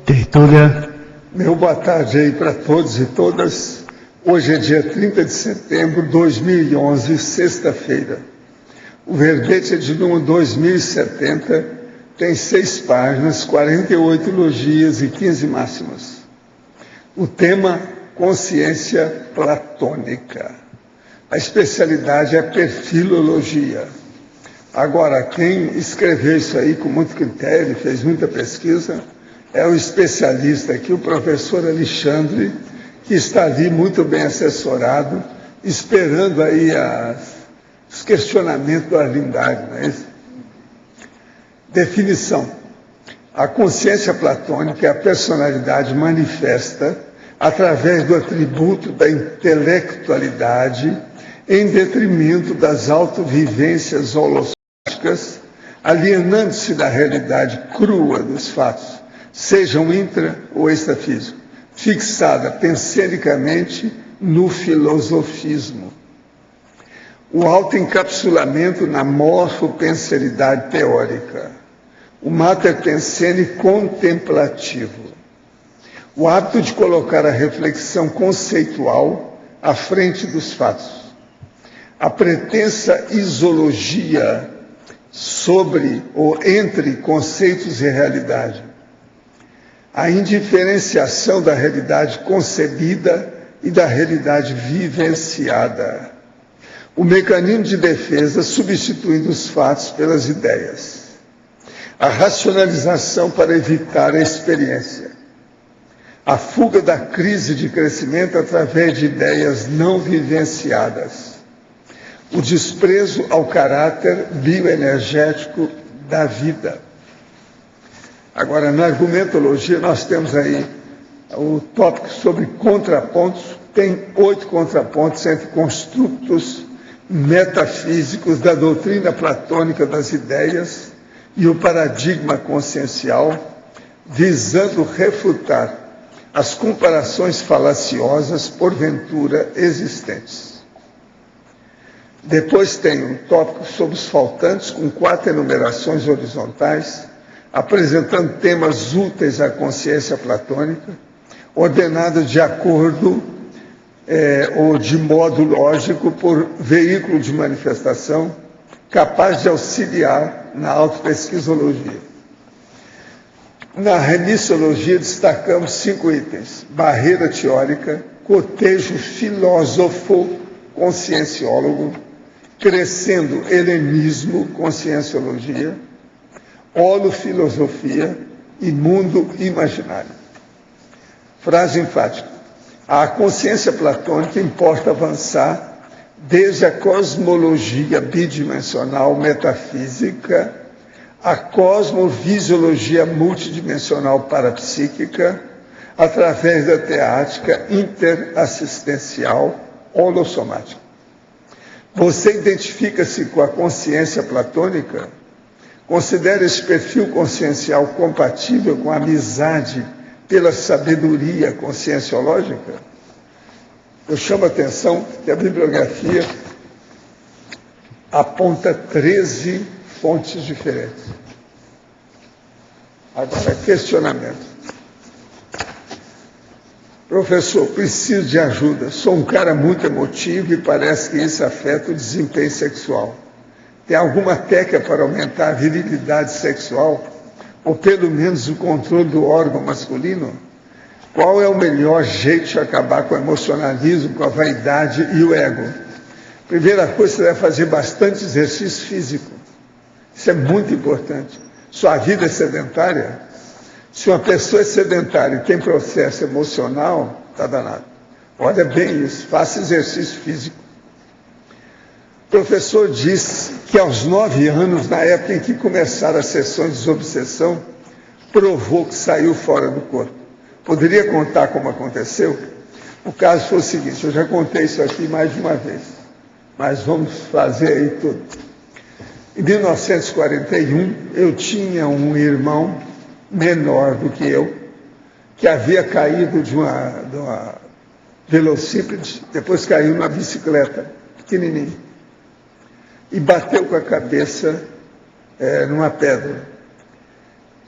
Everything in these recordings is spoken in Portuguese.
Tertúlia. Meu boa tarde aí para todos e todas. Hoje é dia 30 de setembro de 2011, sexta-feira. O verbete é de número 2070, tem 6 páginas, 48 elogias e 15 máximas. O tema, consciência platônica. A especialidade é perfilologia. Agora, quem escreveu isso aí com muito critério, fez muita pesquisa, é o especialista aqui, o professor Alexandre, que está ali muito bem assessorado, esperando aí os questionamentos do Arlindade, não é isso? Definição. A consciência platônica é a personalidade manifesta através do atributo da intelectualidade em detrimento das autovivências holostáticas, alienando-se da realidade crua dos fatos, sejam intra ou extrafísico, fixada pensenicamente no filosofismo. O autoencapsulamento na morfopenseridade teórica. O mater pensene contemplativo. O hábito de colocar a reflexão conceitual à frente dos fatos. A pretensa isologia sobre ou entre conceitos e realidade. A indiferenciação da realidade concebida e da realidade vivenciada. O mecanismo de defesa substituindo os fatos pelas ideias. A racionalização para evitar a experiência. A fuga da crise de crescimento através de ideias não vivenciadas. O desprezo ao caráter bioenergético da vida. Agora, na argumentologia, nós temos aí o tópico sobre contrapontos. Tem 8 contrapontos entre construtos metafísicos da doutrina platônica das ideias e o paradigma consciencial, visando refutar as comparações falaciosas porventura existentes. Depois tem um tópico sobre os faltantes, com 4 enumerações horizontais, apresentando temas úteis à consciência platônica, ordenados de acordo ou de modo lógico por veículo de manifestação, capaz de auxiliar na autopesquisologia. Na remissiologia destacamos 5 itens: barreira teórica, cotejo filósofo-conscienciólogo, crescendo helenismo, conscienciologia, holofilosofia e mundo imaginário. Frase enfática. A consciência platônica importa avançar desde a cosmologia bidimensional metafísica, a cosmovisiologia multidimensional parapsíquica, através da teática interassistencial holossomática. Você identifica-se com a consciência platônica? Considera esse perfil consciencial compatível com a amizade pela sabedoria conscienciológica? Eu chamo a atenção que a bibliografia aponta 13 fontes diferentes. Agora, questionamento. Professor, preciso de ajuda. Sou um cara muito emotivo e parece que isso afeta o desempenho sexual. Tem alguma técnica para aumentar a virilidade sexual? Ou pelo menos o controle do órgão masculino? Qual é o melhor jeito de acabar com o emocionalismo, com a vaidade e o ego? Primeira coisa, você deve fazer bastante exercício físico. Isso é muito importante. Sua vida é sedentária. Se uma pessoa é sedentária e tem processo emocional, está danado. Olha bem isso, faça exercício físico. O professor disse que aos 9 anos, na época em que começaram as sessões de desobsessão, provou que saiu fora do corpo. Poderia contar como aconteceu? O caso foi o seguinte, eu já contei isso aqui mais de uma vez, mas vamos fazer aí tudo. Em 1941, eu tinha um irmão menor do que eu, que havia caído de uma velocípede, depois caiu numa bicicleta, pequenininho, e bateu com a cabeça numa pedra.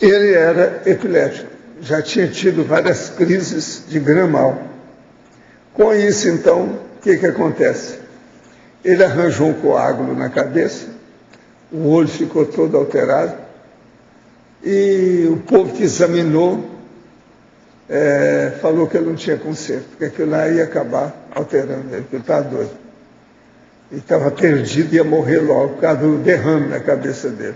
Ele era epilético. já tinha tido várias crises de grã-mal. Com isso, então, o que acontece? Ele arranjou um coágulo na cabeça, o olho ficou todo alterado, e o povo que examinou falou que ele não tinha conserto, porque aquilo lá ia acabar alterando ele, porque ele estava doido. Ele estava perdido e ia morrer logo por causa do derrame na cabeça dele.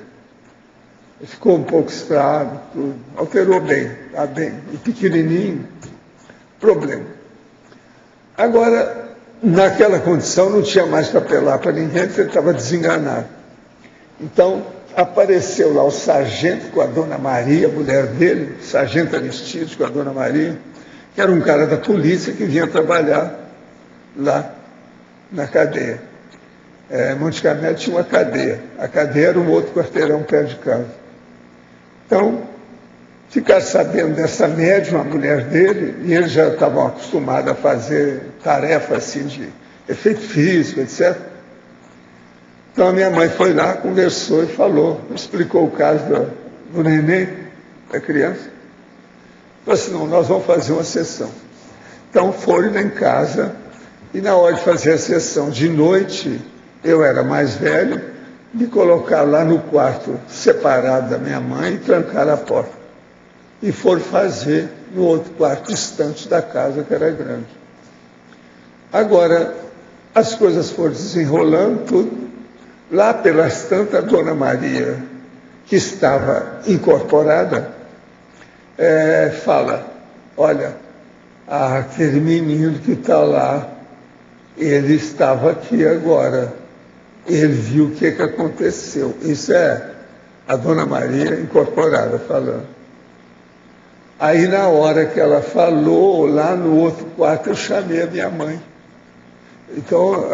Ele ficou um pouco estrado, tudo. Alterou bem, está bem. E pequenininho, problema. Agora, naquela condição, não tinha mais para apelar para ninguém, porque ele estava desenganado. Então, apareceu lá o sargento com a dona Maria, a mulher dele, o sargento Aristides com a dona Maria, que era um cara da polícia que vinha trabalhar lá na cadeia. Monte Carmelo tinha uma cadeia. A cadeia era um outro quarteirão perto de casa. Então, ficar sabendo dessa médium, a mulher dele, e eles já estavam acostumados a fazer tarefa assim de efeito físico, etc. Então a minha mãe foi lá, conversou e falou, explicou o caso do neném, da criança. Falou assim, não, nós vamos fazer uma sessão. Então foram lá em casa, e na hora de fazer a sessão de noite, eu era mais velho, me colocaram lá no quarto separado da minha mãe e trancaram a porta. E foram fazer no outro quarto distante da casa, que era grande. Agora, as coisas foram desenrolando, tudo. Lá pelas tantas, a dona Maria, que estava incorporada, fala, olha, aquele menino que está lá, ele estava aqui agora. Ele viu o que aconteceu. Isso é a dona Maria incorporada falando. Aí, na hora que ela falou, lá no outro quarto, eu chamei a minha mãe. Então,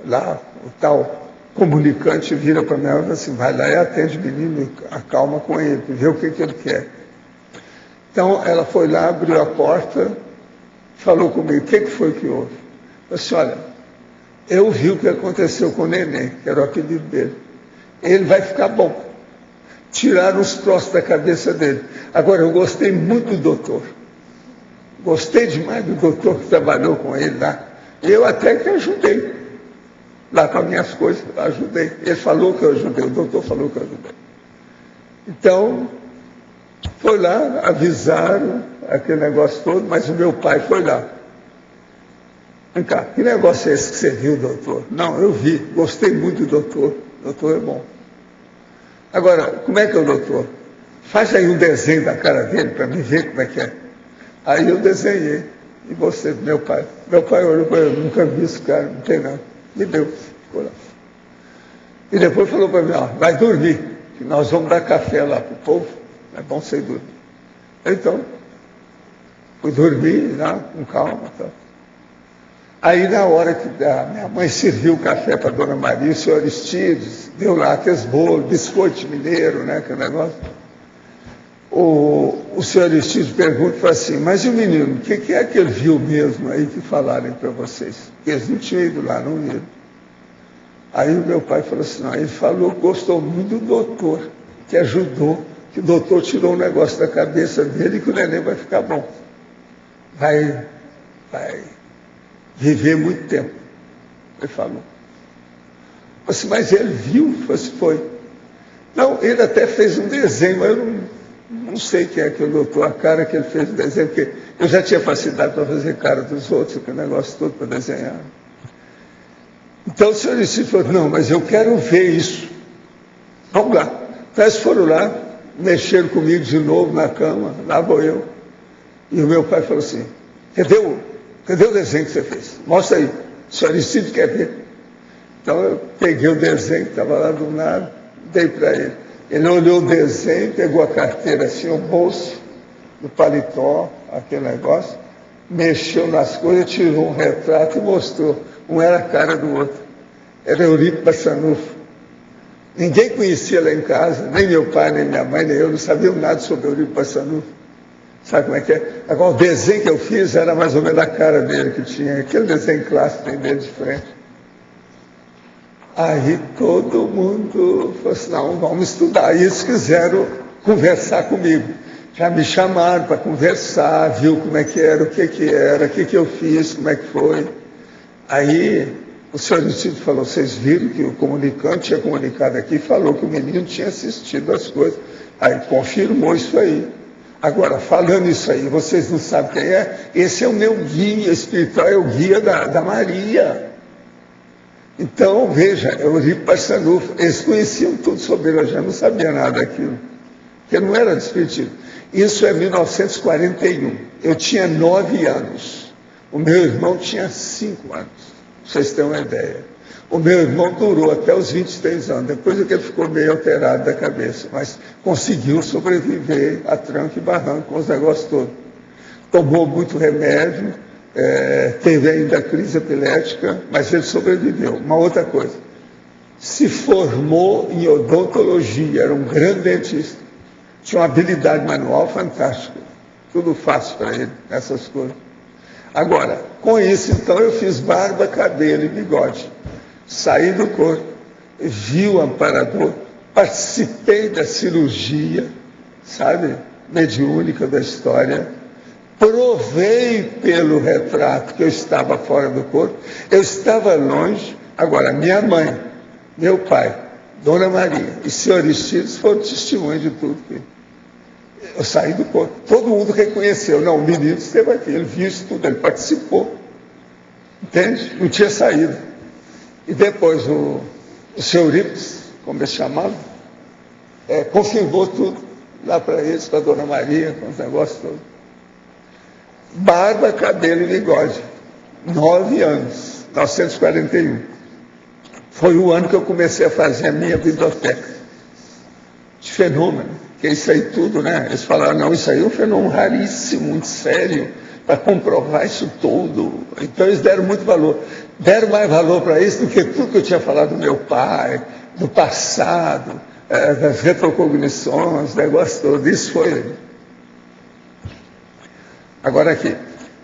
lá, o tal comunicante vira para mim e fala assim, vai lá e atende o menino, acalma com ele, vê o que ele quer. Então, ela foi lá, abriu a porta, falou comigo, o que foi que houve? Eu disse, olha, eu vi o que aconteceu com o neném, que era o apelido dele. Ele vai ficar bom. Tiraram os troços da cabeça dele. Agora, eu gostei muito do doutor. Gostei demais do doutor que trabalhou com ele lá. Eu até que ajudei. Lá com as minhas coisas, ajudei. Ele falou que eu ajudei, o doutor falou que eu ajudei. Então, foi lá, avisaram aquele negócio todo, mas o meu pai foi lá. Vem cá, que negócio é esse que você viu, doutor? Não, eu vi, gostei muito do doutor. O doutor é bom. Agora, como é que é o doutor? Faz aí um desenho da cara dele para mim ver como é que é. Aí eu desenhei. E você, meu pai? Meu pai olhou para ele, nunca vi esse cara, não tem nada. Me deu, ficou lá. E depois falou para mim, ó, vai dormir, que nós vamos dar café lá para o povo, é bom você dormir. Então, fui dormir lá, com calma. Tá. Aí, na hora que a minha mãe serviu o café para a dona Maria, o senhor Aristides, deu lá aqueles bolos, biscoito mineiro, né, aquele negócio. O senhor Aristides pergunta e fala assim, mas e o menino, o que é que ele viu mesmo aí que falaram para vocês? Porque eles não tinham ido lá, não viram. Aí o meu pai falou assim, não, ele falou que gostou muito do doutor, que ajudou, que o doutor tirou um negócio da cabeça dele e que o neném vai ficar bom. Vai viver muito tempo. Ele falou. Assim, mas ele viu? Foi. Não, ele até fez um desenho, mas eu não sei quem é que o doutor, a cara que ele fez o desenho, porque eu já tinha facilidade para fazer cara dos outros, aquele negócio todo para desenhar. Então o senhor disse, falou, não, mas eu quero ver isso. Vamos lá. Então eles foram lá, mexeram comigo de novo na cama, lá vou eu. E o meu pai falou assim, cadê o desenho que você fez? Mostra aí. O senhor Aristides quer ver. Então eu peguei o desenho que estava lá do lado, dei para ele. Ele olhou o desenho, pegou a carteira assim, o bolso, do paletó, aquele negócio, mexeu nas coisas, tirou um retrato e mostrou. Um era a cara do outro. Era Eurípides Bassanufo. Ninguém conhecia lá em casa, nem meu pai, nem minha mãe, nem eu, não sabiam nada sobre Eurípides Bassanufo. Sabe como é que é? Agora, o desenho que eu fiz era mais ou menos a cara dele que tinha, aquele desenho clássico que tem dele de frente. Aí todo mundo falou assim, não, vamos estudar. E eles quiseram conversar comigo. Já me chamaram para conversar, viu como é que era, o que eu fiz, como é que foi. Aí o senhor Aristides falou, vocês viram que o comunicante tinha comunicado aqui, falou que o menino tinha assistido as coisas. Aí confirmou isso aí. Agora, falando isso aí, vocês não sabem quem é? Esse é o meu guia espiritual, é o guia da Maria. Então, veja, Eurico Passanufo, eles conheciam tudo sobre ele, eu já não sabia nada daquilo, porque não era de espiritismo. Isso é 1941, eu tinha 9 anos, o meu irmão tinha 5 anos, pra vocês terem uma ideia. O meu irmão durou até os 23 anos, depois é que ele ficou meio alterado da cabeça, mas conseguiu sobreviver a tranco e barranco com os negócios todos. Tomou muito remédio, teve ainda crise epilética, mas ele sobreviveu. Uma outra coisa, se formou em odontologia, era um grande dentista, tinha uma habilidade manual fantástica, tudo fácil para ele, essas coisas. Agora, com isso, então, eu fiz barba, cabelo e bigode. Saí do corpo, vi o amparador, participei da cirurgia, sabe, mediúnica da história, provei pelo retrato que eu estava fora do corpo, eu estava longe. Agora, minha mãe, meu pai, Dona Maria e senhor Aristides foram testemunhas de tudo. Eu saí do corpo, todo mundo reconheceu, não, o menino esteve aqui, ele viu isso tudo, ele participou, entende? Não tinha saído. E depois o senhor Eurípides, como eles chamavam, confirmou tudo lá para eles, para a Dona Maria, com os negócios todos. Barba, cabelo e bigode. 9 anos, 1941. Foi o ano que eu comecei a fazer a minha biblioteca. De fenômeno, que é isso aí tudo, né? Eles falaram, não, isso aí é um fenômeno raríssimo, muito sério, para comprovar isso tudo. Então eles deram muito valor. Deram mais valor para isso do que tudo que eu tinha falado do meu pai, do passado, das retrocognições, negócio todo. Isso foi. Agora aqui,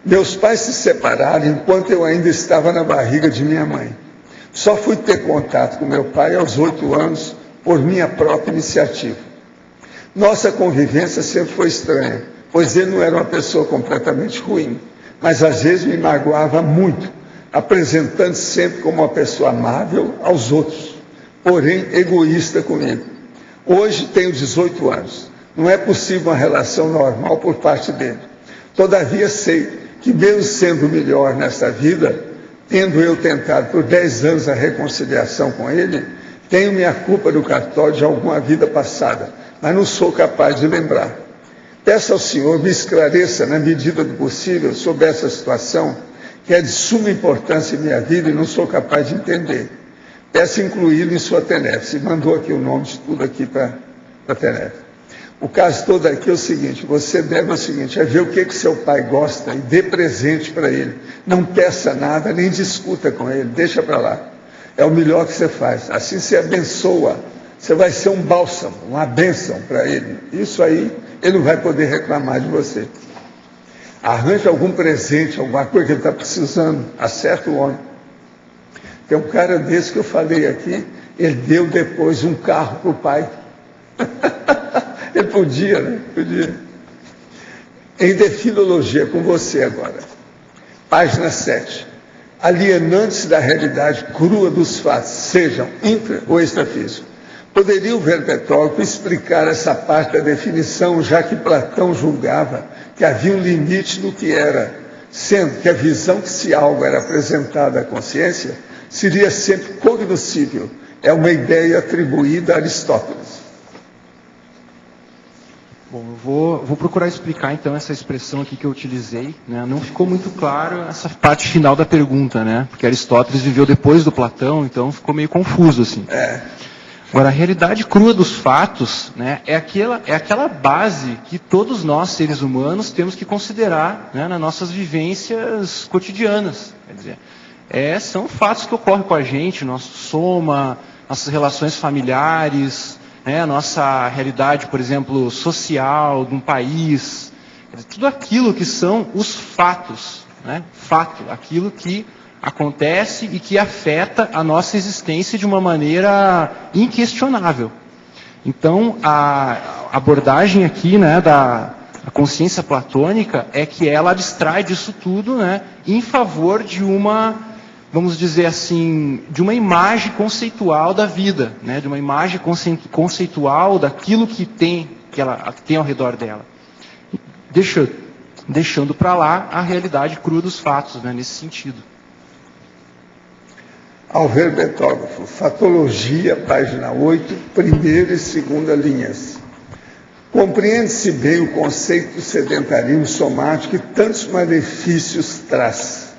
meus pais se separaram enquanto eu ainda estava na barriga de minha mãe. Só fui ter contato com meu pai aos 8 anos, por minha própria iniciativa. Nossa convivência sempre foi estranha, pois ele não era uma pessoa completamente ruim, mas às vezes me magoava muito, apresentando sempre como uma pessoa amável aos outros, porém egoísta comigo. Hoje tenho 18 anos, não é possível uma relação normal por parte dele. Todavia sei que mesmo sendo melhor nesta vida, tendo eu tentado por 10 anos a reconciliação com ele, tenho minha culpa do cartório de alguma vida passada, mas não sou capaz de lembrar. Peço ao Senhor me esclareça, na medida do possível, sobre essa situação, que é de suma importância em minha vida e não sou capaz de entender. Peço incluí-lo em sua TENEF. Mandou aqui o nome de tudo aqui para a TENEF. O caso todo aqui é o seguinte, você deve o seguinte, é ver o que seu pai gosta e dê presente para ele. Não peça nada, nem discuta com ele, deixa para lá. É o melhor que você faz. Assim você abençoa, você vai ser um bálsamo, uma bênção para ele. Isso aí, ele não vai poder reclamar de você. Arranja algum presente, alguma coisa que ele está precisando, acerta o homem. Tem um cara desse que eu falei aqui, ele deu depois um carro para o pai. Ele podia, né? Podia. Em Defilologia, com você agora. Página 7. Alienantes da realidade crua dos fatos, sejam intra ou extrafísicos. Poderia o verbo etólico explicar essa parte da definição, já que Platão julgava que havia um limite no que era, sendo que a visão que se algo era apresentada à consciência seria sempre cognoscível. É uma ideia atribuída a Aristóteles. Bom, eu vou procurar explicar então essa expressão aqui que eu utilizei, né? Não ficou muito claro essa parte final da pergunta, né? Porque Aristóteles viveu depois do Platão, então ficou meio confuso assim. Agora, a realidade crua dos fatos, né, é aquela base que todos nós, seres humanos, temos que considerar, né, nas nossas vivências cotidianas. Quer dizer, são fatos que ocorrem com a gente, nosso soma, nossas relações familiares, né, a nossa realidade, por exemplo, social, de um país. Quer dizer, tudo aquilo que são os fatos, né, fato, aquilo que acontece e que afeta a nossa existência de uma maneira inquestionável. Então, a abordagem aqui, né, A consciência platônica é que ela abstrai disso tudo, né, em favor de uma, vamos dizer assim, de uma imagem conceitual da vida, né, de uma imagem conceitual daquilo que ela tem ao redor dela. Deixando para lá a realidade crua dos fatos, né, nesse sentido. Alverbetógrafo, Fatologia, página 8, primeira e segunda linhas. Compreende-se bem o conceito do sedentarismo somático e tantos malefícios traz.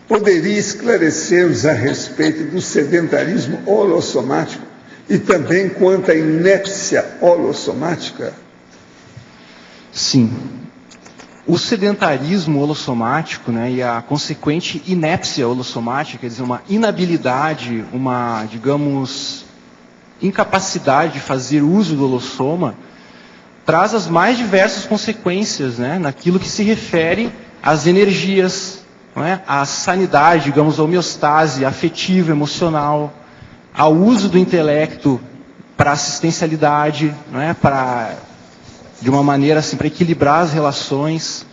Poderia esclarecer-nos a respeito do sedentarismo holossomático e também quanto à inépcia holossomática? Sim. O sedentarismo holossomático, né, e a consequente inépcia holossomática, quer dizer, uma inabilidade, uma, digamos, incapacidade de fazer uso do holossoma, traz as mais diversas consequências, né, naquilo que se refere às energias, não é, à sanidade, digamos, à homeostase afetiva, emocional, ao uso do intelecto para assistencialidade, não é, de uma maneira assim, para equilibrar as relações.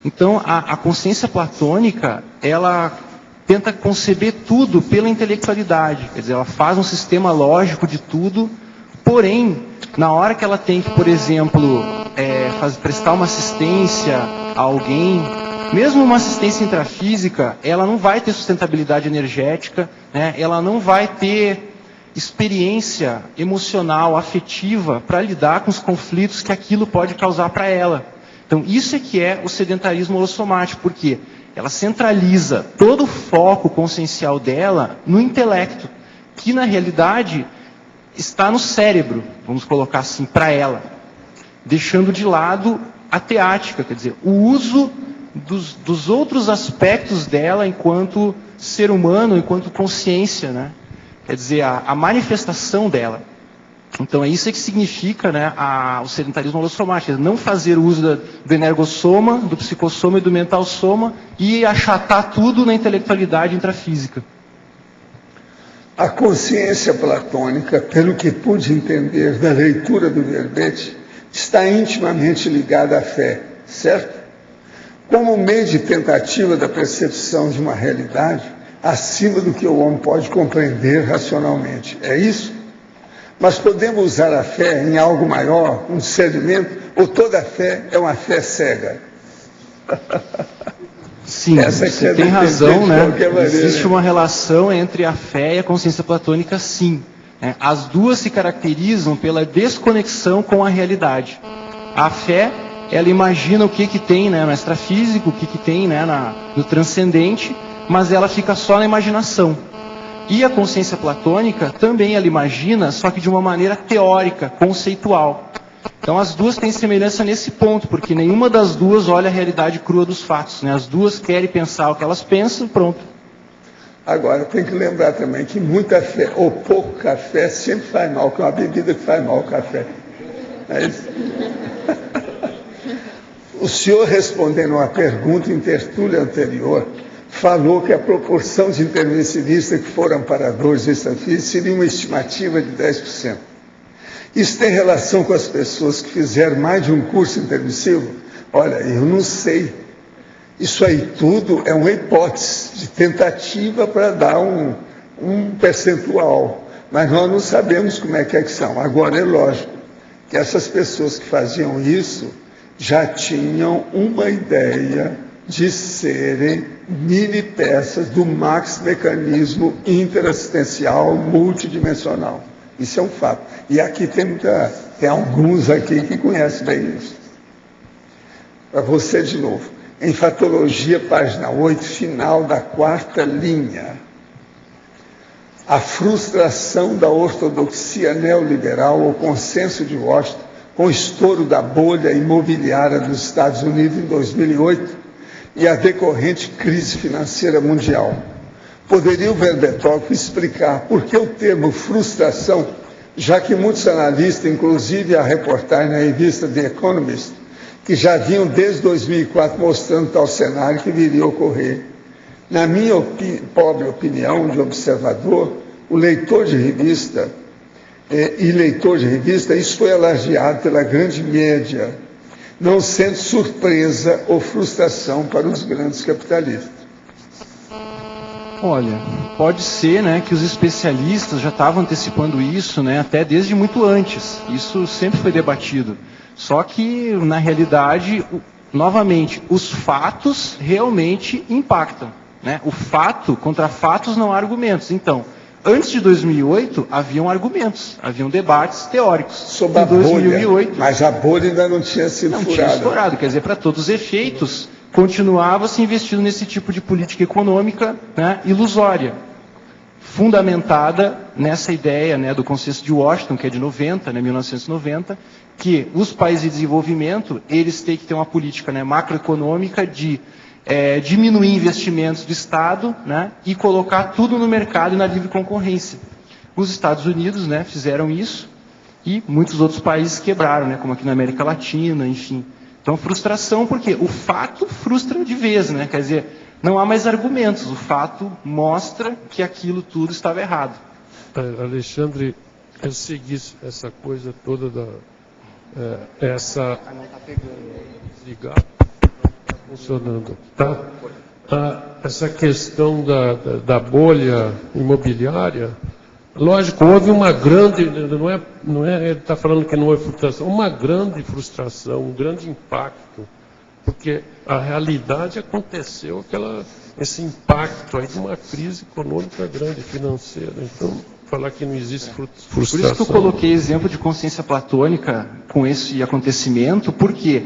Então, a consciência platônica, ela tenta conceber tudo pela intelectualidade, quer dizer, ela faz um sistema lógico de tudo, porém, na hora que ela tem que, por exemplo, prestar uma assistência a alguém, mesmo uma assistência intrafísica, ela não vai ter sustentabilidade energética, né? Ela não vai ter experiência emocional, afetiva, para lidar com os conflitos que aquilo pode causar para ela. Então, isso é que é o sedentarismo holossomático, porque ela centraliza todo o foco consciencial dela no intelecto, que na realidade está no cérebro, vamos colocar assim, para ela, deixando de lado a teática, quer dizer, o uso dos outros aspectos dela enquanto ser humano, enquanto consciência, né? Quer dizer, a manifestação dela. Então, é isso que significa, né, o sedentarismo holossomático, não fazer uso do energossoma, do psicossoma e do mentalsoma e achatar tudo na intelectualidade intrafísica. A consciência platônica, pelo que pude entender da leitura do verbete, está intimamente ligada à fé, certo? Como meio de tentativa da percepção de uma realidade acima do que o homem pode compreender racionalmente. É isso? Mas podemos usar a fé em algo maior, um discernimento, ou toda fé é uma fé cega? Sim, você tem razão, né? Existe uma relação entre a fé e a consciência platônica, sim. As duas se caracterizam pela desconexão com a realidade. A fé, ela imagina o que tem, né, no extrafísico, o que tem, né, no transcendente, mas ela fica só na imaginação. E a consciência platônica também ela imagina, só que de uma maneira teórica, conceitual. Então as duas têm semelhança nesse ponto, porque nenhuma das duas olha a realidade crua dos fatos, né? As duas querem pensar o que elas pensam, pronto. Agora, tem que lembrar também que muita fé ou pouco café sempre faz mal, que é uma bebida que faz mal o café. É isso? O senhor, respondendo a uma pergunta em tertúlia anterior, falou que a proporção de intervencionistas que foram amparadores extrafísicos seria uma estimativa de 10%. Isso tem relação com as pessoas que fizeram mais de um curso intermissivo? Olha, eu não sei. Isso aí tudo é uma hipótese de tentativa para dar um percentual, mas nós não sabemos como é que são. Agora, é lógico que essas pessoas que faziam isso já tinham uma ideia de serem mini peças do max mecanismo interassistencial multidimensional. Isso é um fato. E aqui tem alguns aqui que conhecem bem isso. Para você de novo. Em Fatologia, página 8, final da 4ª linha. A frustração da ortodoxia neoliberal, o consenso de Washington, com o estouro da bolha imobiliária dos Estados Unidos em 2008 e a decorrente crise financeira mundial. Poderia o verbetógrafo explicar por que o termo frustração, já que muitos analistas, inclusive a reportagem na revista The Economist, que já vinham desde 2004 mostrando tal cenário que viria a ocorrer. Na minha pobre opinião de observador, o leitor de revista isso foi elogiado pela grande média não sendo surpresa ou frustração para os grandes capitalistas? Olha, pode ser, né, que os especialistas já estavam antecipando isso, né, até desde muito antes. Isso sempre foi debatido. Só que, na realidade, novamente, os fatos realmente impactam, né? O fato, contra fatos não há argumentos. Então, antes de 2008, haviam argumentos, haviam debates teóricos. Sobre a 2008, bolha, mas a bolha ainda não tinha sido furada. Não tinha estourado, quer dizer, para todos os efeitos, continuava se investindo nesse tipo de política econômica, né, ilusória, fundamentada nessa ideia, né, do Consenso de Washington, que é de 90, né, 1990, que os países de desenvolvimento, eles têm que ter uma política, né, macroeconômica de diminuir investimentos do Estado, né, e colocar tudo no mercado e na livre concorrência. Os Estados Unidos, né, fizeram isso e muitos outros países quebraram, né, como aqui na América Latina, enfim. Então, frustração, porque o fato frustra de vez, né? Quer dizer, não há mais argumentos, o fato mostra que aquilo tudo estava errado. Alexandre, eu segui essa coisa toda essa... Não está pegando. Desligar, está funcionando, tá? Essa questão da bolha imobiliária, lógico, houve uma grande, não é ele está falando que não houve frustração, uma grande frustração, um grande impacto, porque a realidade aconteceu, esse impacto aí de uma crise econômica grande, financeira. Então, falar que não existe frustração... Por isso que eu coloquei exemplo de consciência platônica com esse acontecimento, porque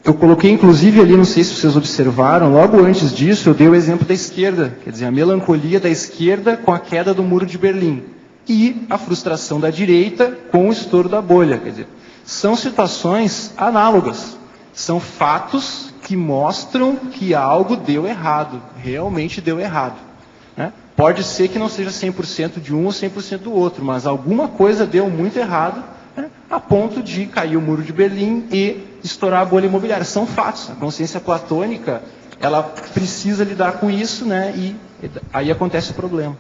eu coloquei, inclusive, ali, não sei se vocês observaram, logo antes disso, eu dei o exemplo da esquerda, quer dizer, a melancolia da esquerda com a queda do Muro de Berlim, e a frustração da direita com o estouro da bolha. Quer dizer, são situações análogas, são fatos que mostram que algo deu errado, realmente deu errado, né? Pode ser que não seja 100% de um ou 100% do outro, mas alguma coisa deu muito errado, né, a ponto de cair o Muro de Berlim e estourar a bolha imobiliária. São fatos. A consciência platônica, ela precisa lidar com isso, né, e aí acontece o problema.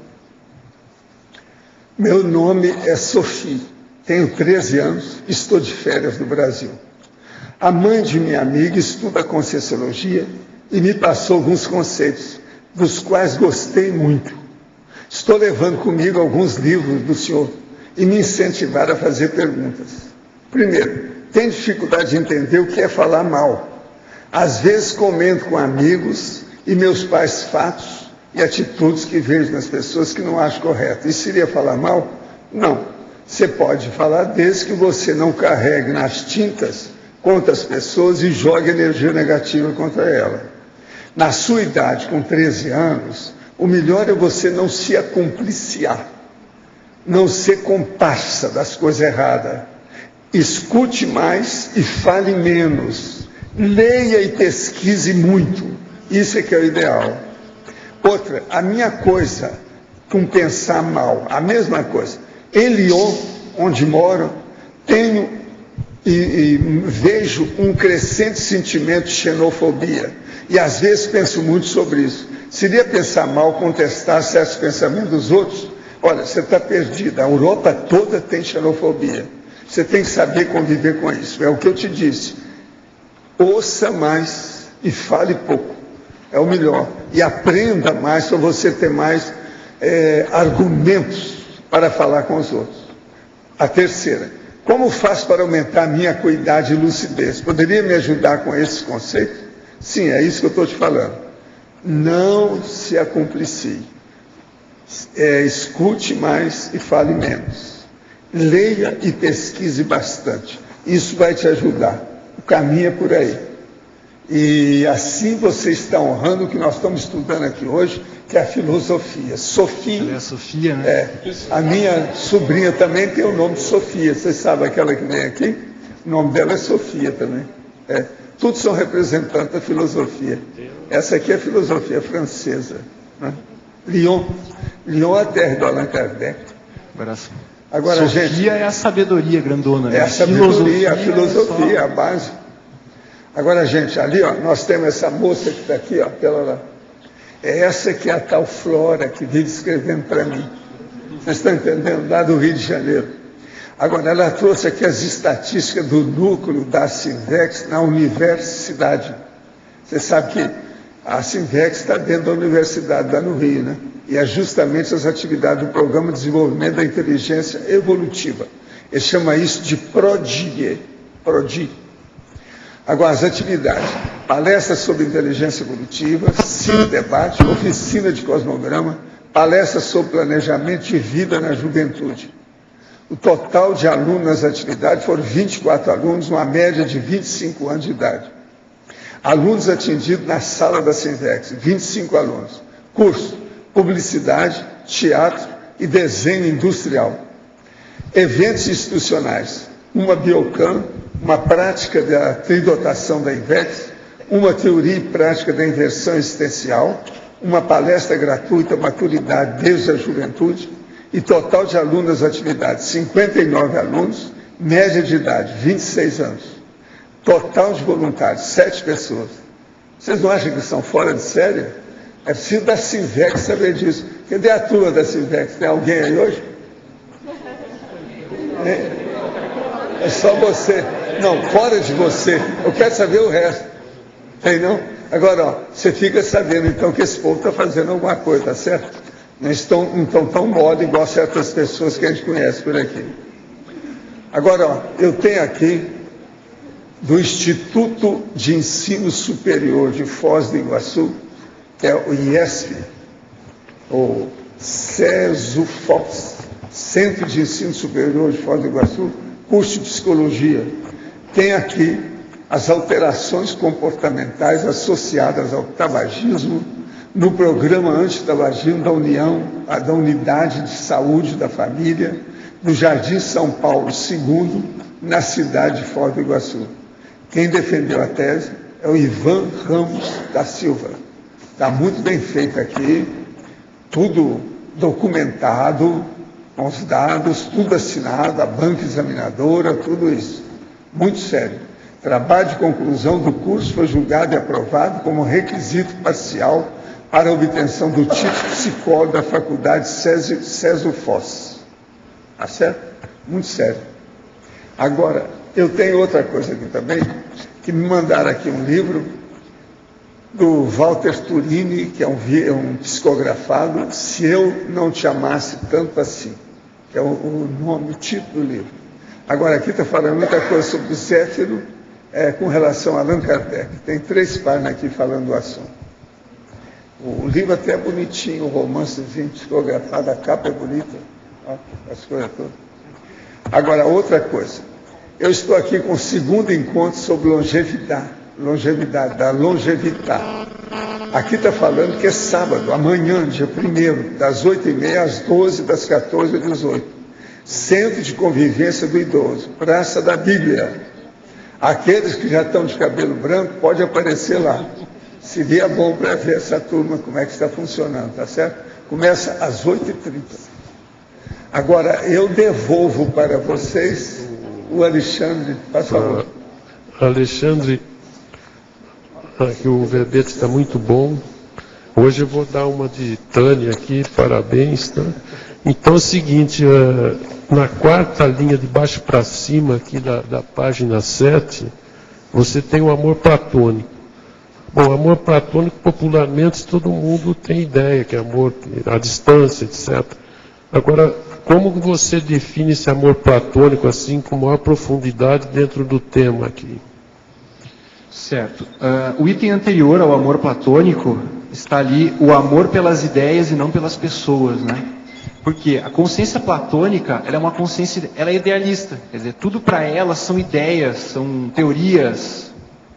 Meu nome é Sophie, tenho 13 anos, estou de férias no Brasil. A mãe de minha amiga estuda Conscienciologia e me passou alguns conceitos, dos quais gostei muito. Estou levando comigo alguns livros do senhor e me incentivaram a fazer perguntas. Primeiro, tenho dificuldade de entender o que é falar mal. Às vezes comento com amigos e meus pais fatos e atitudes que vejo nas pessoas que não acho correto. Isso seria falar mal? Não. Você pode falar desde que você não carregue nas tintas contra as pessoas e jogue energia negativa contra ela. Na sua idade, com 13 anos, o melhor é você não se acompliciar, não ser comparsa das coisas erradas. Escute mais e fale menos. Leia e pesquise muito. Isso é que é o ideal. Outra, a minha coisa com pensar mal, a mesma coisa. Em Lyon, onde moro, tenho e vejo um crescente sentimento de xenofobia. E às vezes penso muito sobre isso. Seria pensar mal, contestar certos pensamentos dos outros? Olha, você está perdido. A Europa toda tem xenofobia. Você tem que saber conviver com isso. É o que eu te disse. Ouça mais e fale pouco. É o melhor. E aprenda mais para você ter mais argumentos para falar com os outros. A terceira. Como faço para aumentar a minha acuidade e lucidez? Poderia me ajudar com esses conceitos? Sim, é isso que eu estou te falando. Não se acomplicie. Escute mais e fale menos. Leia e pesquise bastante. Isso vai te ajudar. O caminho é por aí. E assim você está honrando o que nós estamos estudando aqui hoje, que é a filosofia. Sofia. Ela é a Sofia, né? A minha sobrinha também tem o nome de Sofia. Vocês sabem aquela que vem aqui? O nome dela é Sofia também. Todos são representantes da filosofia. Essa aqui é a filosofia francesa, né? Lyon é a terra do Allan Kardec. Agora, Sofia, gente, é a sabedoria grandona. É a sabedoria, a filosofia, a base. Agora, gente, ali, ó, nós temos essa moça que está aqui, ó, aquela lá. É essa que é a tal Flora que vive escrevendo para mim. Vocês estão entendendo? Lá do Rio de Janeiro. Agora, ela trouxe aqui as estatísticas do núcleo da Sinvex na universidade. Você sabe que a Sinvex está dentro da universidade, lá no Rio, né? E é justamente as atividades do Programa de Desenvolvimento da Inteligência Evolutiva. Ele chama isso de PRODIE. Agora, as atividades: palestras sobre inteligência evolutiva, cine debate, oficina de cosmograma, palestras sobre planejamento de vida na juventude. O total de alunos nas atividades foram 24 alunos, uma média de 25 anos de idade. Alunos atendidos na sala da Sinvex, 25 alunos. Curso: publicidade, teatro e desenho industrial. Eventos institucionais: uma Biocam, uma prática da tridotação da INVEX, uma teoria e prática da inversão existencial, uma palestra gratuita, maturidade desde a juventude, e total de alunos das atividades: 59 alunos, média de idade, 26 anos. Total de voluntários, 7 pessoas. Vocês não acham que são fora de série? É preciso da Sinvex saber disso. Cadê a turma da Sinvex? Tem alguém aí hoje? É só você. Não, fora de você. Eu quero saber o resto. Tem não? Agora, ó, você fica sabendo então que esse povo está fazendo alguma coisa, tá certo? Não estão tão moda igual certas pessoas que a gente conhece por aqui. Agora, ó, eu tenho aqui do Instituto de Ensino Superior de Foz do Iguaçu, que é o IESP, ou CESUFOPS, Centro de Ensino Superior de Foz do Iguaçu, curso de Psicologia. Tem aqui as alterações comportamentais associadas ao tabagismo no programa antitabagismo da União, da Unidade de Saúde da Família, no Jardim São Paulo II, na cidade de Foz do Iguaçu. Quem defendeu a tese é o Ivan Ramos da Silva. Está muito bem feito aqui, tudo documentado, com os dados, tudo assinado, a banca examinadora, tudo isso. Muito sério. Trabalho de conclusão do curso foi julgado e aprovado como requisito parcial para a obtenção do título de psicólogo da Faculdade CESUFOS. Tá certo? Muito sério. Agora, eu tenho outra coisa aqui também, que me mandaram aqui um livro do Walter Turini, que é um psicografado, Se Eu Não Te Amasse Tanto Assim, que é o título do livro. Agora, aqui está falando muita coisa sobre o Zéfiro, com relação a Allan Kardec. Tem 3 páginas aqui falando do assunto. O livro até é bonitinho, o romancezinho psicografado, a capa é bonita, ó, as coisas todas. Agora, outra coisa. Eu estou aqui com o 2º encontro sobre longevidade, da Longevitar. Aqui está falando que é sábado, amanhã, dia 1º, das 8h30 às 12, das 14 às 18. Centro de Convivência do Idoso, Praça da Bíblia. Aqueles que já estão de cabelo branco, pode aparecer lá. Seria bom para ver essa turma, como é que está funcionando, tá certo? Começa às 8h30. Agora, eu devolvo para vocês o Alexandre, por favor. Alexandre, aqui o verbete está muito bom. Hoje eu vou dar uma de Tânia aqui, parabéns. Tá? Então é o seguinte, na 4ª linha de baixo para cima aqui da página 7, você tem o amor platônico. Bom, amor platônico, popularmente, todo mundo tem ideia que é amor à distância, etc. Agora, como você define esse amor platônico assim, com maior profundidade dentro do tema aqui? Certo. O item anterior ao amor platônico está ali o amor pelas ideias e não pelas pessoas, né? Porque a consciência platônica, ela é uma consciência, ela é idealista. Quer dizer, tudo para ela são ideias, são teorias,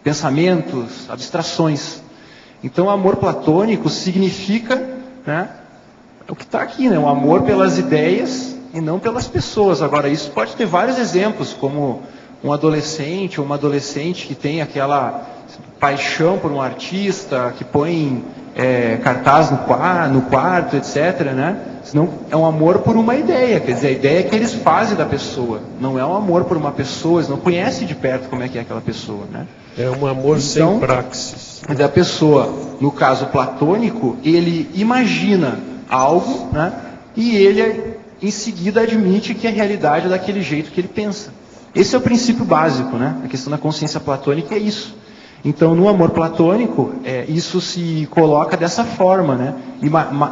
pensamentos, abstrações. Então, o amor platônico significa, né, o que está aqui, né, o amor pelas ideias e não pelas pessoas. Agora, isso pode ter vários exemplos, como um adolescente ou uma adolescente que tem aquela paixão por um artista, que põe cartaz no quarto, etc., né? Senão é um amor por uma ideia, quer dizer, a ideia que eles fazem da pessoa. Não é um amor por uma pessoa, eles não conhecem de perto como é que é aquela pessoa, né? É um amor então, sem praxis. A pessoa, no caso platônico, ele imagina algo, né? E ele em seguida admite que a realidade é daquele jeito que ele pensa. Esse é o princípio básico, né? A questão da consciência platônica é isso. Então, no amor platônico, isso se coloca dessa forma, né?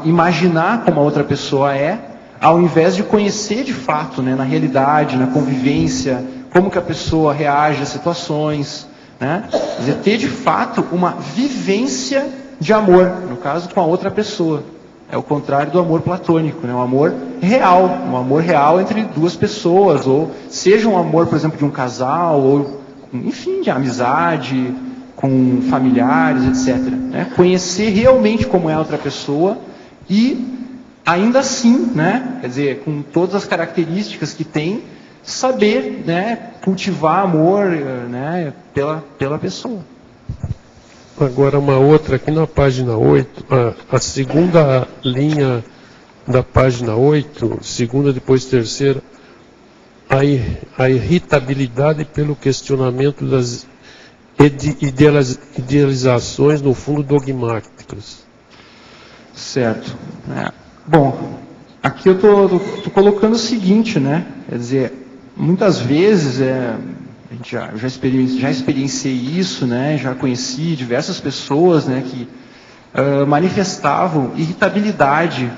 Imaginar como a outra pessoa é, ao invés de conhecer de fato, né, na realidade, na convivência, como que a pessoa reage às situações, né? Quer dizer, ter de fato uma vivência de amor, no caso com a outra pessoa. É o contrário do amor platônico, né? Um amor real entre duas pessoas, ou seja um amor, por exemplo, de um casal, ou enfim, de amizade, com familiares, etc. Né? Conhecer realmente como é a outra pessoa e, ainda assim, né? Quer dizer, com todas as características que tem, saber, né, cultivar amor, né, pela pessoa. Agora uma outra aqui na página 8, a segunda linha da página 8, segunda depois terceira, a irritabilidade pelo questionamento das idealizações, no fundo, dogmáticas. Certo. Bom, aqui eu estou colocando o seguinte, né? Quer dizer, muitas vezes, eu já experienciei isso, né? Já conheci diversas pessoas, né, que manifestavam irritabilidade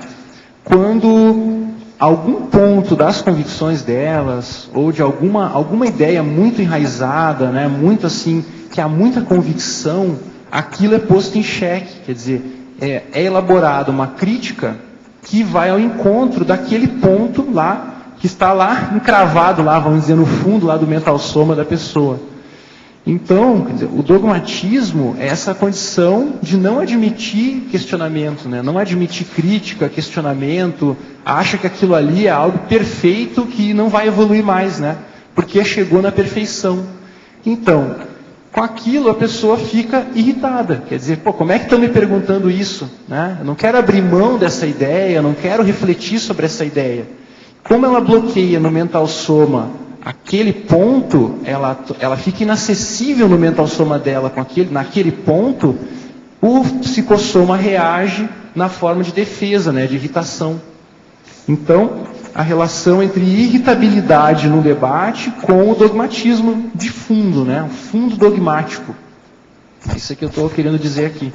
quando algum ponto das convicções delas, ou de alguma ideia muito enraizada, né, muito assim, que há muita convicção, aquilo é posto em xeque. Quer dizer, é elaborada uma crítica que vai ao encontro daquele ponto lá, que está lá encravado lá, vamos dizer, no fundo lá do mental soma da pessoa. Então, quer dizer, o dogmatismo é essa condição de não admitir questionamento, né? Não admitir crítica, questionamento, acha que aquilo ali é algo perfeito que não vai evoluir mais, né? Porque chegou na perfeição. Então, com aquilo a pessoa fica irritada. Quer dizer, como é que estão me perguntando isso? Né? Eu não quero abrir mão dessa ideia, eu não quero refletir sobre essa ideia. Como ela bloqueia no mental soma aquele ponto, ela fica inacessível no mental soma dela naquele ponto, o psicossoma reage na forma de defesa, né, de irritação. Então, a relação entre irritabilidade no debate com o dogmatismo de fundo, né, o fundo dogmático. Isso é que eu estou querendo dizer aqui.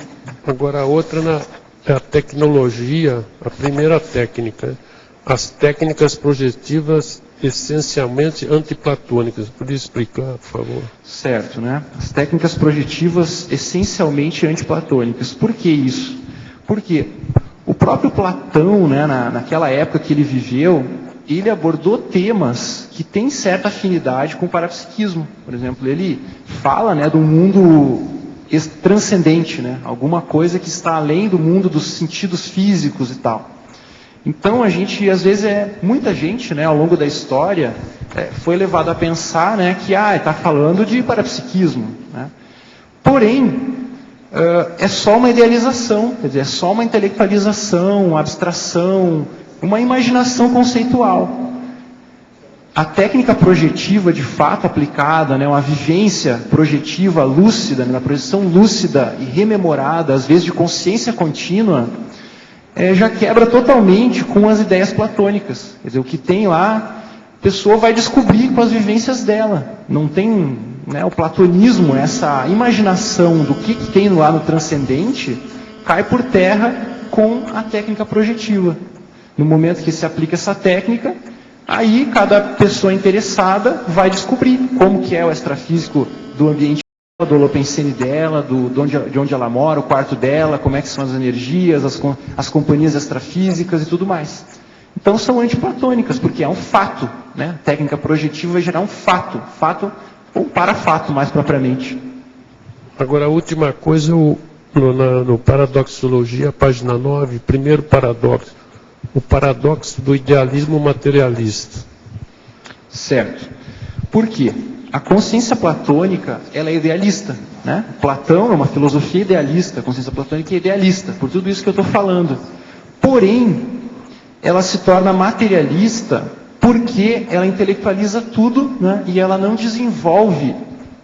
Agora, a outra é a tecnologia, a primeira técnica, as técnicas projetivas essencialmente antiplatônicas. Podia explicar, por favor? Certo, né? As técnicas projetivas essencialmente antiplatônicas. Por que isso? Porque o próprio Platão, né, naquela época que ele viveu, ele abordou temas que têm certa afinidade com o parapsiquismo. Por exemplo, ele fala, né, do mundo transcendente, né? Alguma coisa que está além do mundo dos sentidos físicos e tal. Então, a gente, às vezes, muita gente, né, ao longo da história, foi levado a pensar, né, que está falando de parapsiquismo. Né? Porém, é só uma idealização, quer dizer, é só uma intelectualização, uma abstração, uma imaginação conceitual. A técnica projetiva, de fato aplicada, né, uma vivência projetiva lúcida, né, uma projeção lúcida e rememorada, às vezes de consciência contínua, já quebra totalmente com as ideias platônicas. Quer dizer, o que tem lá, a pessoa vai descobrir com as vivências dela. Não tem, né, o platonismo, essa imaginação do que tem lá no transcendente, cai por terra com a técnica projetiva. No momento que se aplica essa técnica, aí cada pessoa interessada vai descobrir como que é o extrafísico do ambiente, do holopensene dela, de onde ela mora, o quarto dela, como é que são as energias, as companhias extrafísicas e tudo mais. Então são antiplatônicas, porque é um fato, né? A técnica projetiva vai gerar um fato ou parafato mais propriamente. Agora a última coisa, no Paradoxologia, página 9, primeiro paradoxo, o paradoxo do idealismo materialista. Certo. Por quê? A consciência platônica, ela é idealista, né? Platão é uma filosofia idealista, a consciência platônica é idealista, por tudo isso que eu estou falando. Porém, ela se torna materialista porque ela intelectualiza tudo, né? E ela não desenvolve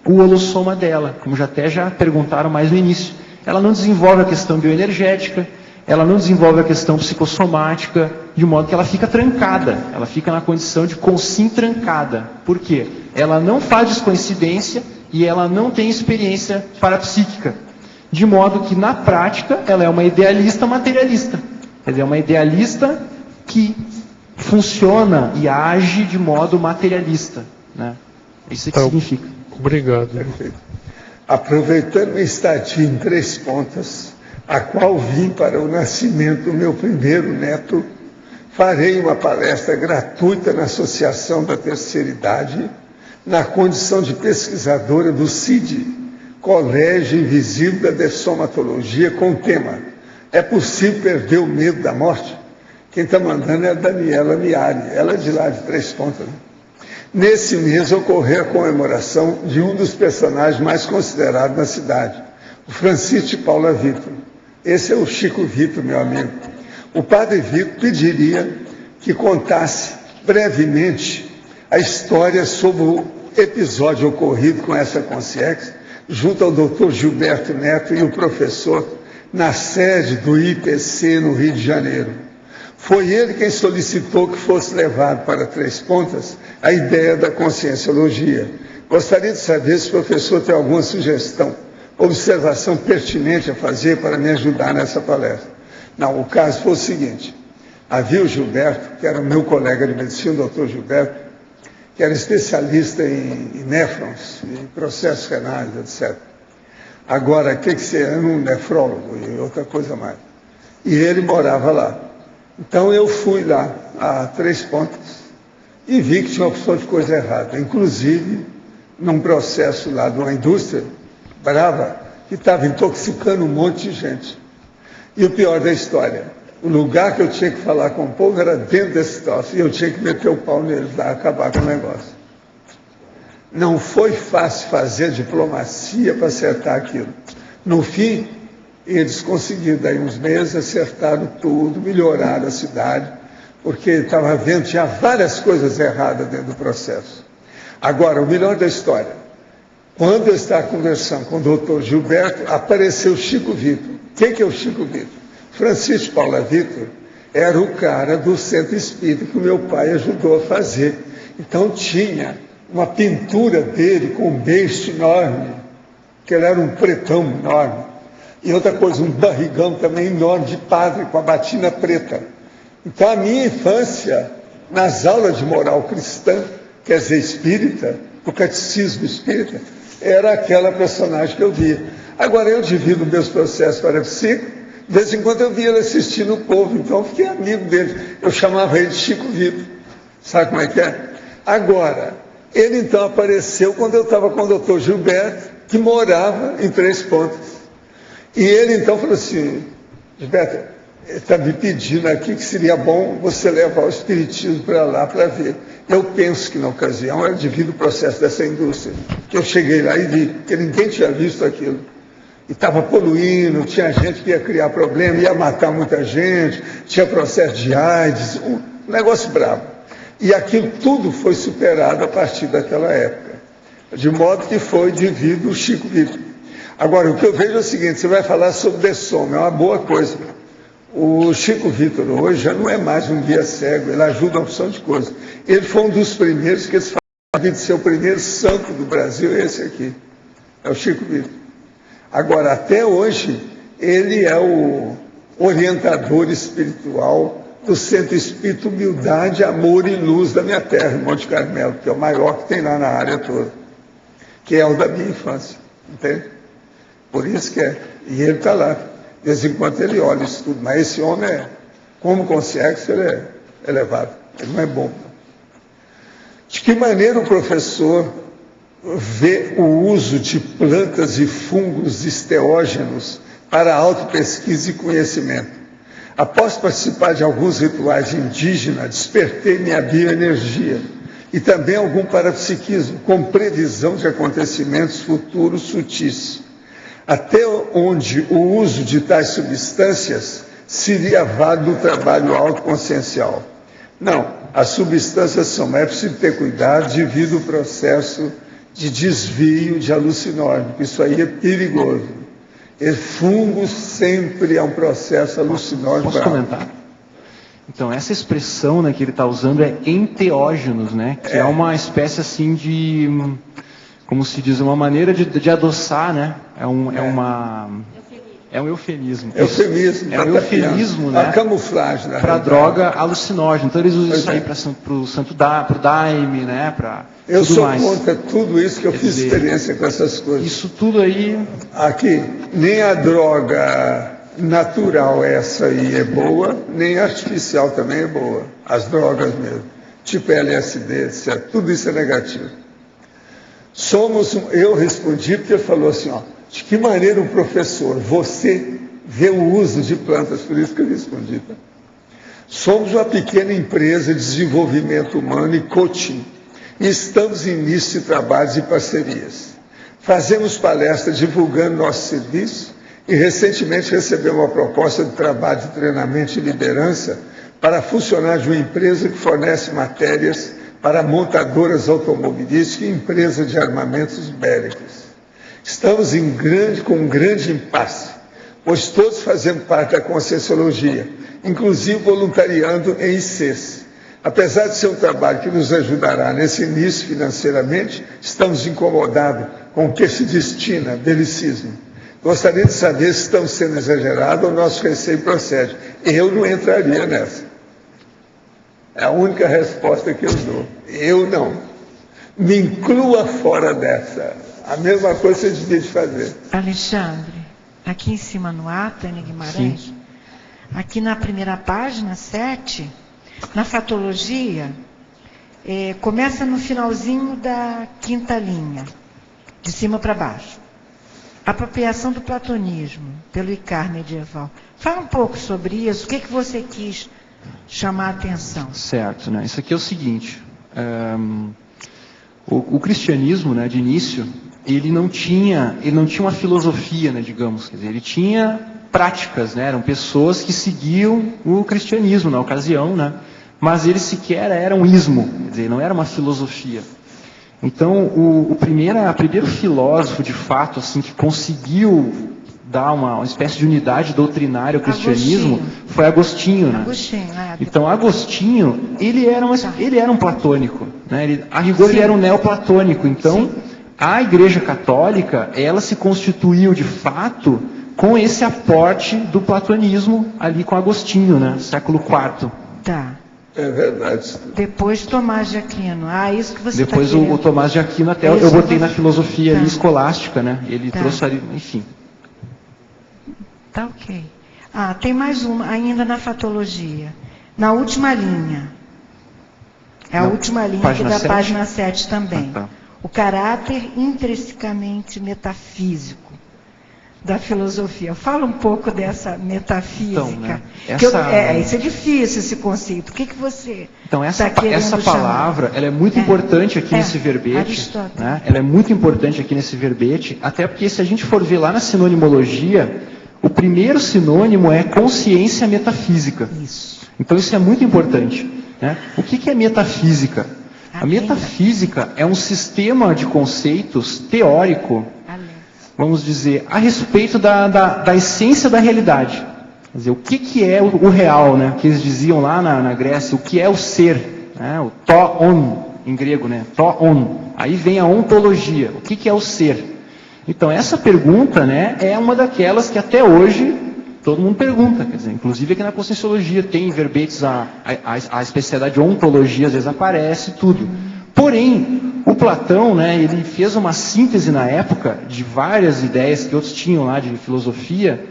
o holossoma dela, como já perguntaram mais no início. Ela não desenvolve a questão bioenergética, ela não desenvolve a questão psicossomática, de modo que ela fica trancada, ela fica na condição de consim trancada. Por quê? Ela não faz descoincidência e ela não tem experiência parapsíquica. De modo que, na prática, ela é uma idealista materialista. Quer dizer, é uma idealista que funciona e age de modo materialista, né? Isso é que significa. Obrigado. Perfeito. Aproveitando a estadia em Três Pontas, a qual vim para o nascimento do meu primeiro neto, farei uma palestra gratuita na Associação da Terceira Idade, na condição de pesquisadora do CID, Colégio Invisível da Dessomatologia, com o tema: é possível perder o medo da morte? Quem está mandando é a Daniela Miari, ela é de lá de Três Pontas, né? Nesse mês ocorreu a comemoração de um dos personagens mais considerados na cidade, o Francisco de Paula Vitor. Esse é o Chico Vitor, meu amigo. O padre Vitor pediria que contasse brevemente a história sobre o episódio ocorrido com essa consciência, junto ao doutor Gilberto Neto e o professor, na sede do IPC no Rio de Janeiro. Foi ele quem solicitou que fosse levado para Três Pontas a ideia da conscienciologia. Gostaria de saber se o professor tem alguma sugestão, observação pertinente a fazer para me ajudar nessa palestra. Não, o caso foi o seguinte: havia o Gilberto, que era meu colega de medicina, o doutor Gilberto, que era especialista em néfrons, em processos renais, etc. Agora, o que era um nefrólogo e outra coisa mais. E ele morava lá. Então eu fui lá a Três Pontas e vi que tinha uma opção de coisa errada, inclusive num processo lá de uma indústria brava que estava intoxicando um monte de gente. E o pior da história, o lugar que eu tinha que falar com o povo era dentro desse troço, e eu tinha que meter o pau neles lá, acabar com o negócio. Não foi fácil fazer diplomacia para acertar aquilo. No fim, eles conseguiram, daí uns meses, acertaram tudo, melhoraram a cidade, porque estava vendo, tinha várias coisas erradas dentro do processo. Agora, o melhor da história, quando eu estava conversando com o doutor Gilberto, apareceu o Chico Vitor. Quem que é o Chico Vitor? Francisco de Paula Vitor era o cara do centro espírita que o meu pai ajudou a fazer. Então tinha uma pintura dele com um beiço enorme, que ele era um pretão enorme. E outra coisa, um barrigão também enorme de padre, com a batina preta. Então a minha infância, nas aulas de moral cristã, quer dizer espírita, o catecismo espírita, era aquela personagem que eu via. Agora eu divido meus processos parapsíquicos, de vez em quando eu via ele assistindo o povo, então eu fiquei amigo dele. Eu chamava ele de Chico Vitor. Sabe como é que é? Agora, ele então apareceu quando eu estava com o doutor Gilberto, que morava em Três Pontas. E ele então falou assim: Gilberto, ele está me pedindo aqui que seria bom você levar o espiritismo para lá para ver. Eu penso que na ocasião era devido ao processo dessa indústria, que eu cheguei lá e vi, que ninguém tinha visto aquilo. E estava poluindo, tinha gente que ia criar problema, ia matar muita gente, tinha processo de AIDS, um negócio bravo. E aquilo tudo foi superado a partir daquela época, de modo que foi devido ao Chico Vitor. Agora, o que eu vejo é o seguinte: você vai falar sobre dessoma, é uma boa coisa. O Chico Vitor hoje já não é mais um guia cego, ele ajuda a opção de coisas. Ele foi um dos primeiros que eles falam de ser o primeiro santo do Brasil, esse aqui, é o Chico Vitor. Agora, até hoje, ele é o orientador espiritual do Centro Espírita Humildade, Amor e Luz da minha terra, em Monte Carmelo, que é o maior que tem lá na área toda, que é o da minha infância, entende? Por isso que é. E ele está lá. De vez em quando ele olha isso tudo. Mas esse homem é, como consegue, ele é elevado. Ele não é bom. De que maneira o professor vê o uso de plantas e fungos esteógenos para autopesquisa e conhecimento? Após participar de alguns rituais indígenas, despertei minha bioenergia e também algum parapsiquismo, com previsão de acontecimentos futuros sutis. Até onde o uso de tais substâncias seria válido no trabalho autoconsciencial? Não, as substâncias são, mas é preciso ter cuidado devido ao processo de desvio de alucinógeno, isso aí é perigoso. Fungo sempre é um processo alucinógeno. Posso comentar? Então, essa expressão, né, que ele está usando é enteógenos, né? Que é uma espécie assim de, como se diz, uma maneira de adoçar, né? É um eufemismo. Eufemismo. É um eufemismo, né? A camuflagem. Para droga alucinógena. Então eles usam isso aí para o daime, né? Para eu tudo sou mais. contra tudo isso, que eu fiz experiência com essas coisas. Isso tudo aí. Aqui, nem a droga natural essa aí é boa, nem artificial também é boa. As drogas mesmo, tipo LSD, etc. Tudo isso é negativo. Eu respondi porque ele falou assim, ó, de que maneira um professor, você vê o uso de plantas, por isso que eu respondi. Tá? Somos uma pequena empresa de desenvolvimento humano e coaching. E estamos em início de trabalhos e parcerias. Fazemos palestras divulgando nosso serviço e recentemente recebemos uma proposta de trabalho de treinamento e liderança para funcionar de uma empresa que fornece matérias para montadoras automobilísticas e empresas de armamentos bélicos. Estamos com um grande impasse, pois todos fazemos parte da Conscienciologia, inclusive voluntariando em ICs. Apesar de ser um trabalho que nos ajudará nesse início financeiramente, estamos incomodados com o que se destina a belicismo. Gostaria de saber se estamos sendo exagerados ou nosso receio procede. Eu não entraria nessa. É a única resposta que eu dou. Eu não. Me inclua fora dessa. A mesma coisa que você devia de fazer. Alexandre, aqui em cima no ato, Tânia Guimarães, Sim. Aqui na primeira página, 7, na fatologia, começa no finalzinho da 5ª linha, de cima para baixo. Apropriação do platonismo pelo Icaro medieval. Fala um pouco sobre isso, o que você quis chamar a atenção? Certo, né? Isso aqui é o seguinte, o cristianismo, né, de início, ele não tinha uma filosofia, né, digamos, quer dizer, ele tinha práticas, né, eram pessoas que seguiam o cristianismo na ocasião, né, mas ele sequer era um ismo, quer dizer, não era uma filosofia. Então, o primeiro filósofo, de fato, assim, que conseguiu dar uma espécie de unidade doutrinária ao cristianismo foi Agostinho, né? Então, Agostinho, ele era um platônico, né? A rigor, ele era um neoplatônico. Então, a Igreja Católica, ela se constituiu, de fato, com esse aporte do platonismo ali com Agostinho, né? Século IV. Tá. É verdade. Depois Tomás de Aquino. Isso que você Depois o Tomás de Aquino, até eu botei na filosofia ali, escolástica, né? Ele trouxe ali, enfim. Tá ok. Tem mais uma, ainda na fatologia. Na última linha. É a última linha aqui da página 7 também. O caráter intrinsecamente metafísico da filosofia. Fala um pouco dessa metafísica. Então, né, isso é difícil, esse conceito. O que você essa palavra, ela é muito importante aqui nesse verbete. Né? Ela é muito importante aqui nesse verbete, até porque se a gente for ver lá na sinonimologia, o primeiro sinônimo é consciência metafísica. Isso. Então isso é muito importante. Né? O que é metafísica? A metafísica é um sistema de conceitos teórico, vamos dizer, a respeito da essência da realidade. Quer dizer, o que é o real, né? Que eles diziam lá na Grécia, o que é o ser, né? O to-on, em grego, né? To-on. Aí vem a ontologia, o que é o ser? Então, essa pergunta, né, é uma daquelas que até hoje todo mundo pergunta, quer dizer, inclusive aqui na Conscienciologia tem verbetes, a especialidade de ontologia às vezes aparece, tudo. Porém, o Platão, né, ele fez uma síntese na época de várias ideias que outros tinham lá de filosofia,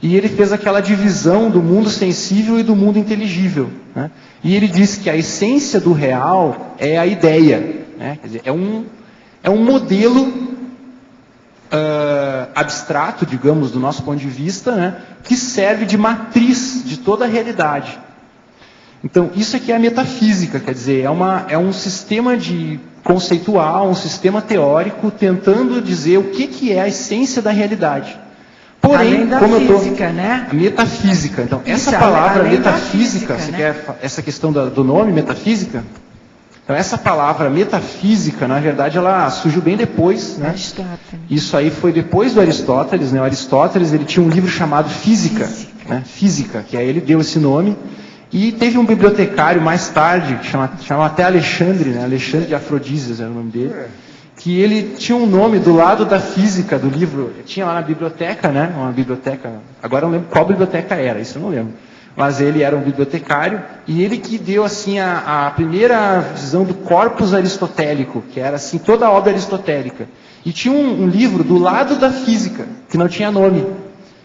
e ele fez aquela divisão do mundo sensível e do mundo inteligível. Né? E ele disse que a essência do real é a ideia. Né? Quer dizer, é um modelo abstrato, digamos, do nosso ponto de vista, né, que serve de matriz de toda a realidade. Então, isso aqui é a metafísica, quer dizer, é um sistema conceitual, um sistema teórico, tentando dizer o que é a essência da realidade. Porém, além da como física, né? A metafísica. Então, isso, essa palavra além metafísica, da física, você né? quer essa questão do nome, metafísica? Então essa palavra metafísica, na verdade, ela surgiu bem depois, né? Aristóteles. Isso aí foi depois do Aristóteles, né? O Aristóteles, ele tinha um livro chamado Física, né? Física, que aí ele deu esse nome. E teve um bibliotecário mais tarde, que chama até Alexandre, né? Alexandre de Afrodísias era o nome dele, que ele tinha um nome do lado da física do livro. Tinha lá na biblioteca, né? Uma biblioteca, agora eu não lembro qual biblioteca era, isso eu não lembro. Mas ele era um bibliotecário, e ele que deu assim a primeira visão do corpus aristotélico, que era assim toda a obra aristotélica. E tinha um livro do lado da física, que não tinha nome.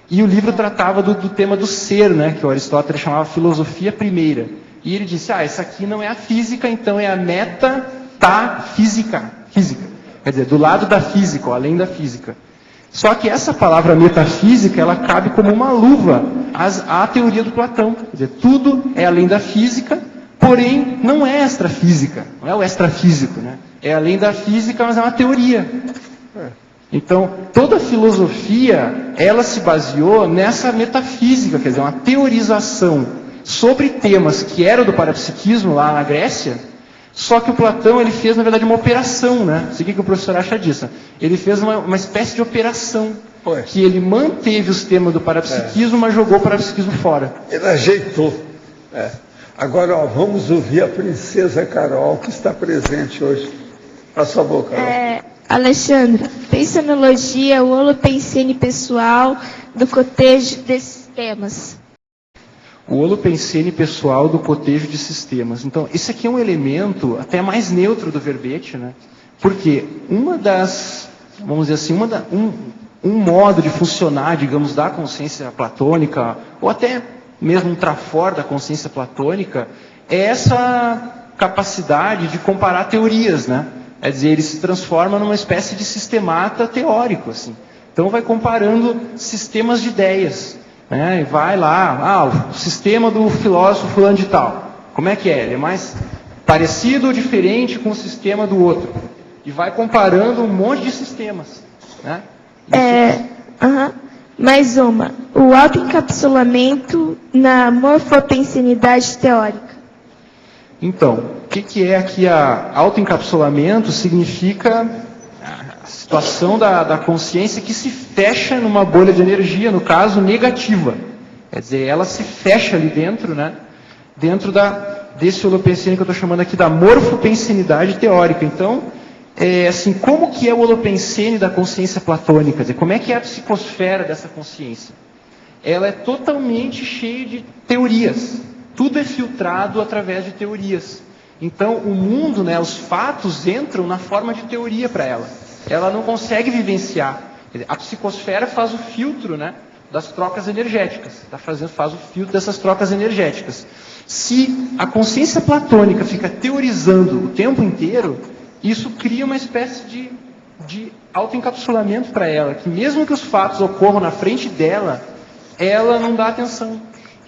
E o livro tratava do tema do ser, né, que o Aristóteles chamava filosofia primeira. E ele disse, essa aqui não é a física, então é a metafísica. Física. Quer dizer, do lado da física, ou além da física. Só que essa palavra metafísica, ela cabe como uma luva à teoria do Platão. Quer dizer, tudo é além da física, porém não é extrafísica. Não é o extrafísico, né? É além da física, mas é uma teoria. Então, toda a filosofia, ela se baseou nessa metafísica, quer dizer, uma teorização sobre temas que eram do parapsiquismo lá na Grécia. Só que o Platão, ele fez, na verdade, uma operação, né? Não sei o que o professor acha disso. Ele fez uma espécie de operação, que ele manteve os temas do parapsiquismo, mas jogou o parapsiquismo fora. Ele ajeitou. Agora, vamos ouvir a princesa Carol, que está presente hoje. A sua boca, Carol. Alexandra, pensionologia, o holopensene pessoal do cotejo desses temas. O holopensene pessoal do cotejo de sistemas. Então, esse aqui é um elemento até mais neutro do verbete, né? Porque uma das, vamos dizer assim, um modo de funcionar, digamos, da consciência platônica, ou até mesmo um trafor da consciência platônica, é essa capacidade de comparar teorias, né? Quer dizer, ele se transforma numa espécie de sistemata teórico, assim. Então, vai comparando sistemas de ideias. E vai lá, o sistema do filósofo fulano de tal. Como é que é? Ele é mais parecido ou diferente com o sistema do outro. E vai comparando um monte de sistemas. Né? Mais uma. O autoencapsulamento na morfopensenidade teórica. Então, o que é aqui autoencapsulamento? Significa a situação da consciência que se fecha numa bolha de energia, no caso, negativa. Quer dizer, ela se fecha ali dentro, né? Dentro desse holopensene que eu estou chamando aqui da morfopensenidade teórica. Então, assim, como que é o holopensene da consciência platônica? Quer dizer, como é que é a psicosfera dessa consciência? Ela é totalmente cheia de teorias. Tudo é filtrado através de teorias. Então, o mundo, né, os fatos entram na forma de teoria para ela. Ela não consegue vivenciar. A psicosfera faz o filtro, né, das trocas energéticas. Faz o filtro dessas trocas energéticas. Se a consciência platônica fica teorizando o tempo inteiro, isso cria uma espécie de autoencapsulamento para ela, que mesmo que os fatos ocorram na frente dela, ela não dá atenção.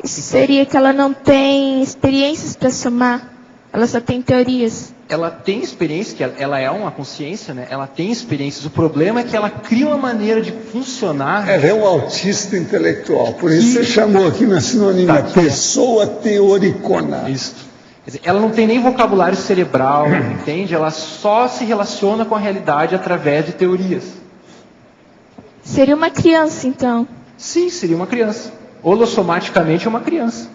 Isso seria que ela não tem experiências para somar, ela só tem teorias. Ela tem experiência, que ela é uma consciência, né? Ela tem experiências. O problema é que ela cria uma maneira de funcionar. Ela é um autista intelectual, por isso você chamou aqui na sinônima pessoa teoricona. Isso. Quer dizer, ela não tem nem vocabulário cerebral, entende? Ela só se relaciona com a realidade através de teorias. Seria uma criança, então? Sim, seria uma criança. Holossomaticamente é uma criança.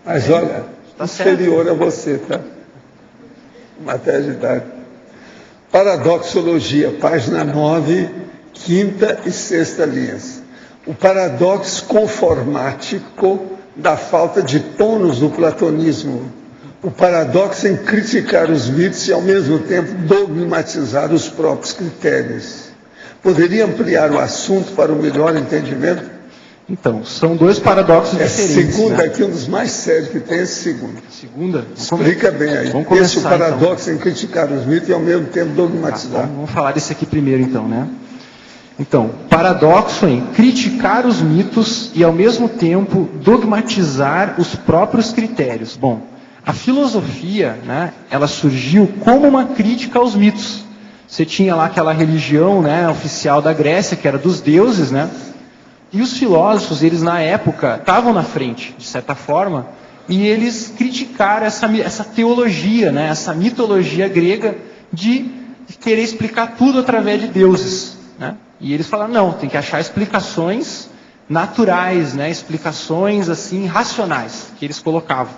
Mas olha, inferior a você, tá? Matéria de idade. Paradoxologia, página 9, quinta e sexta linhas. O paradoxo conformático da falta de tônus do platonismo. O paradoxo em criticar os mitos e, ao mesmo tempo, dogmatizar os próprios critérios. Poderia ampliar o assunto para o melhor entendimento? Então, são dois paradoxos diferentes. Segunda, né? aqui um dos mais sérios que tem, esse segundo. Segunda? Explica bem aí. Vamos começar, esse paradoxo então. em criticar os mitos e ao mesmo tempo dogmatizar. Vamos falar desse aqui primeiro, então, né? Então, paradoxo em criticar os mitos e ao mesmo tempo dogmatizar os próprios critérios. Bom, a filosofia, né, ela surgiu como uma crítica aos mitos. Você tinha lá aquela religião, né, oficial da Grécia, que era dos deuses, né? E os filósofos, eles na época estavam na frente, de certa forma, e eles criticaram essa teologia, né, essa mitologia grega de querer explicar tudo através de deuses, né? E eles falaram, não, tem que achar explicações naturais, né, explicações assim racionais, que eles colocavam.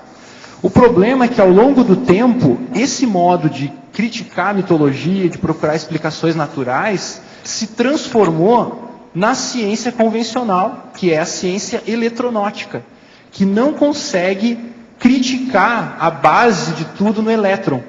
O problema é que ao longo do tempo, esse modo de criticar a mitologia, de procurar explicações naturais, se transformou na ciência convencional, que é a ciência eletronótica, que não consegue criticar a base de tudo no elétron.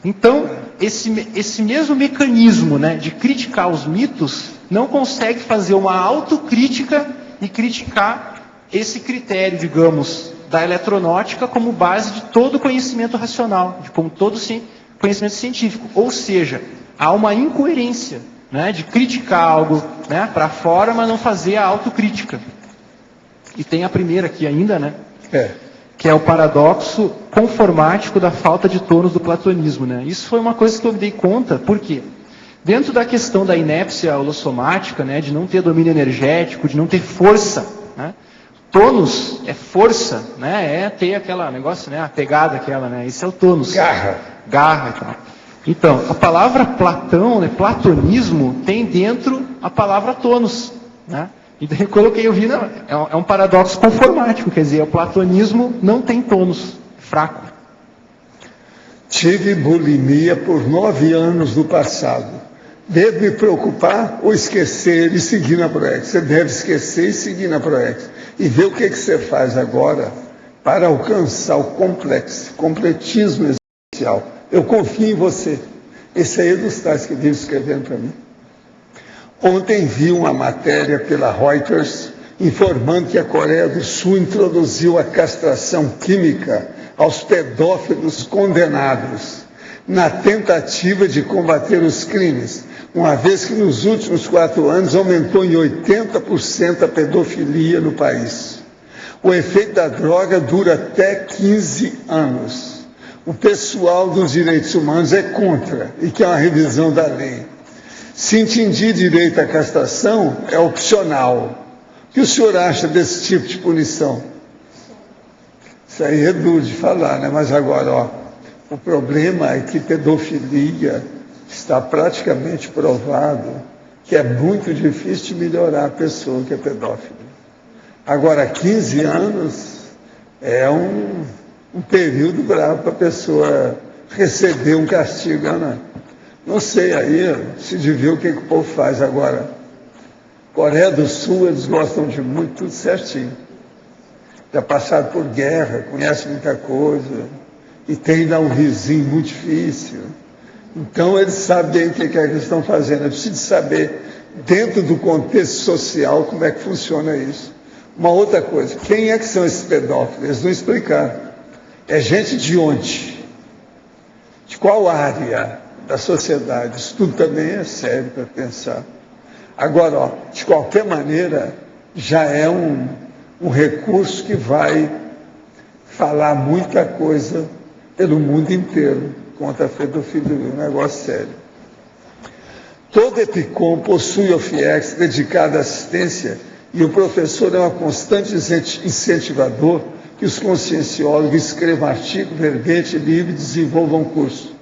Então, esse mesmo mecanismo, né, de criticar os mitos, não consegue fazer uma autocrítica e criticar esse critério, digamos, da eletronótica como base de todo conhecimento racional, de como todo conhecimento científico. Ou seja, há uma incoerência, né, de criticar algo, né, para fora, mas não fazer a autocrítica. E tem a primeira aqui ainda, né? Que é o paradoxo conformático da falta de tônus do platonismo, né? Isso foi uma coisa que eu me dei conta, por quê? Dentro da questão da inépcia holossomática, né, de não ter domínio energético, de não ter força, né? Tônus é força, né? É ter aquela negócio, né? A pegada aquela, né? Esse é o tônus. Garra e tal. Então, a palavra Platão, né, platonismo, tem dentro a palavra tônus, né? E daí eu coloquei, eu vi, não, é um paradoxo conformático, quer dizer, o platonismo não tem tônus, fraco. Tive bulimia por 9 anos no passado. Devo me preocupar ou esquecer e seguir na ProEx? Você deve esquecer e seguir na ProEx. E ver o que você faz agora para alcançar o completismo existencial. Eu confio em você. Esse aí é dos tais que vive escrevendo para mim. Ontem vi uma matéria pela Reuters informando que a Coreia do Sul introduziu a castração química aos pedófilos condenados, na tentativa de combater os crimes, uma vez que nos últimos 4 anos aumentou em 80% a pedofilia no país. O efeito da droga dura até 15 anos. O pessoal dos direitos humanos é contra e quer uma revisão da lei. Se entendi direito à castração, é opcional. O que o senhor acha desse tipo de punição? Isso aí é duro de falar, né? Mas agora, ó, o problema é que pedofilia está praticamente provado que é muito difícil de melhorar a pessoa que é pedófila. Agora, 15 anos é um período bravo para a pessoa receber um castigo, né? Não sei, aí se devia o que o povo faz agora. Coreia do Sul, eles gostam de muito, tudo certinho. Já passaram por guerra, conhecem muita coisa, e tem lá um vizinho muito difícil. Então, eles sabem bem o que eles estão fazendo. É preciso saber, dentro do contexto social, como é que funciona isso. Uma outra coisa, quem é que são esses pedófilos? Eles não explicaram. É gente de onde? De qual área da sociedade? Isso tudo também é sério para pensar. Agora, ó, de qualquer maneira, já é um recurso que vai falar muita coisa pelo mundo inteiro contra a pedofilia, um negócio sério. Todo EPICOM possui OFIEX dedicado à assistência e o professor é um constante incentivador que os conscienciólogos escrevam artigo, verbete, livro e desenvolvam curso.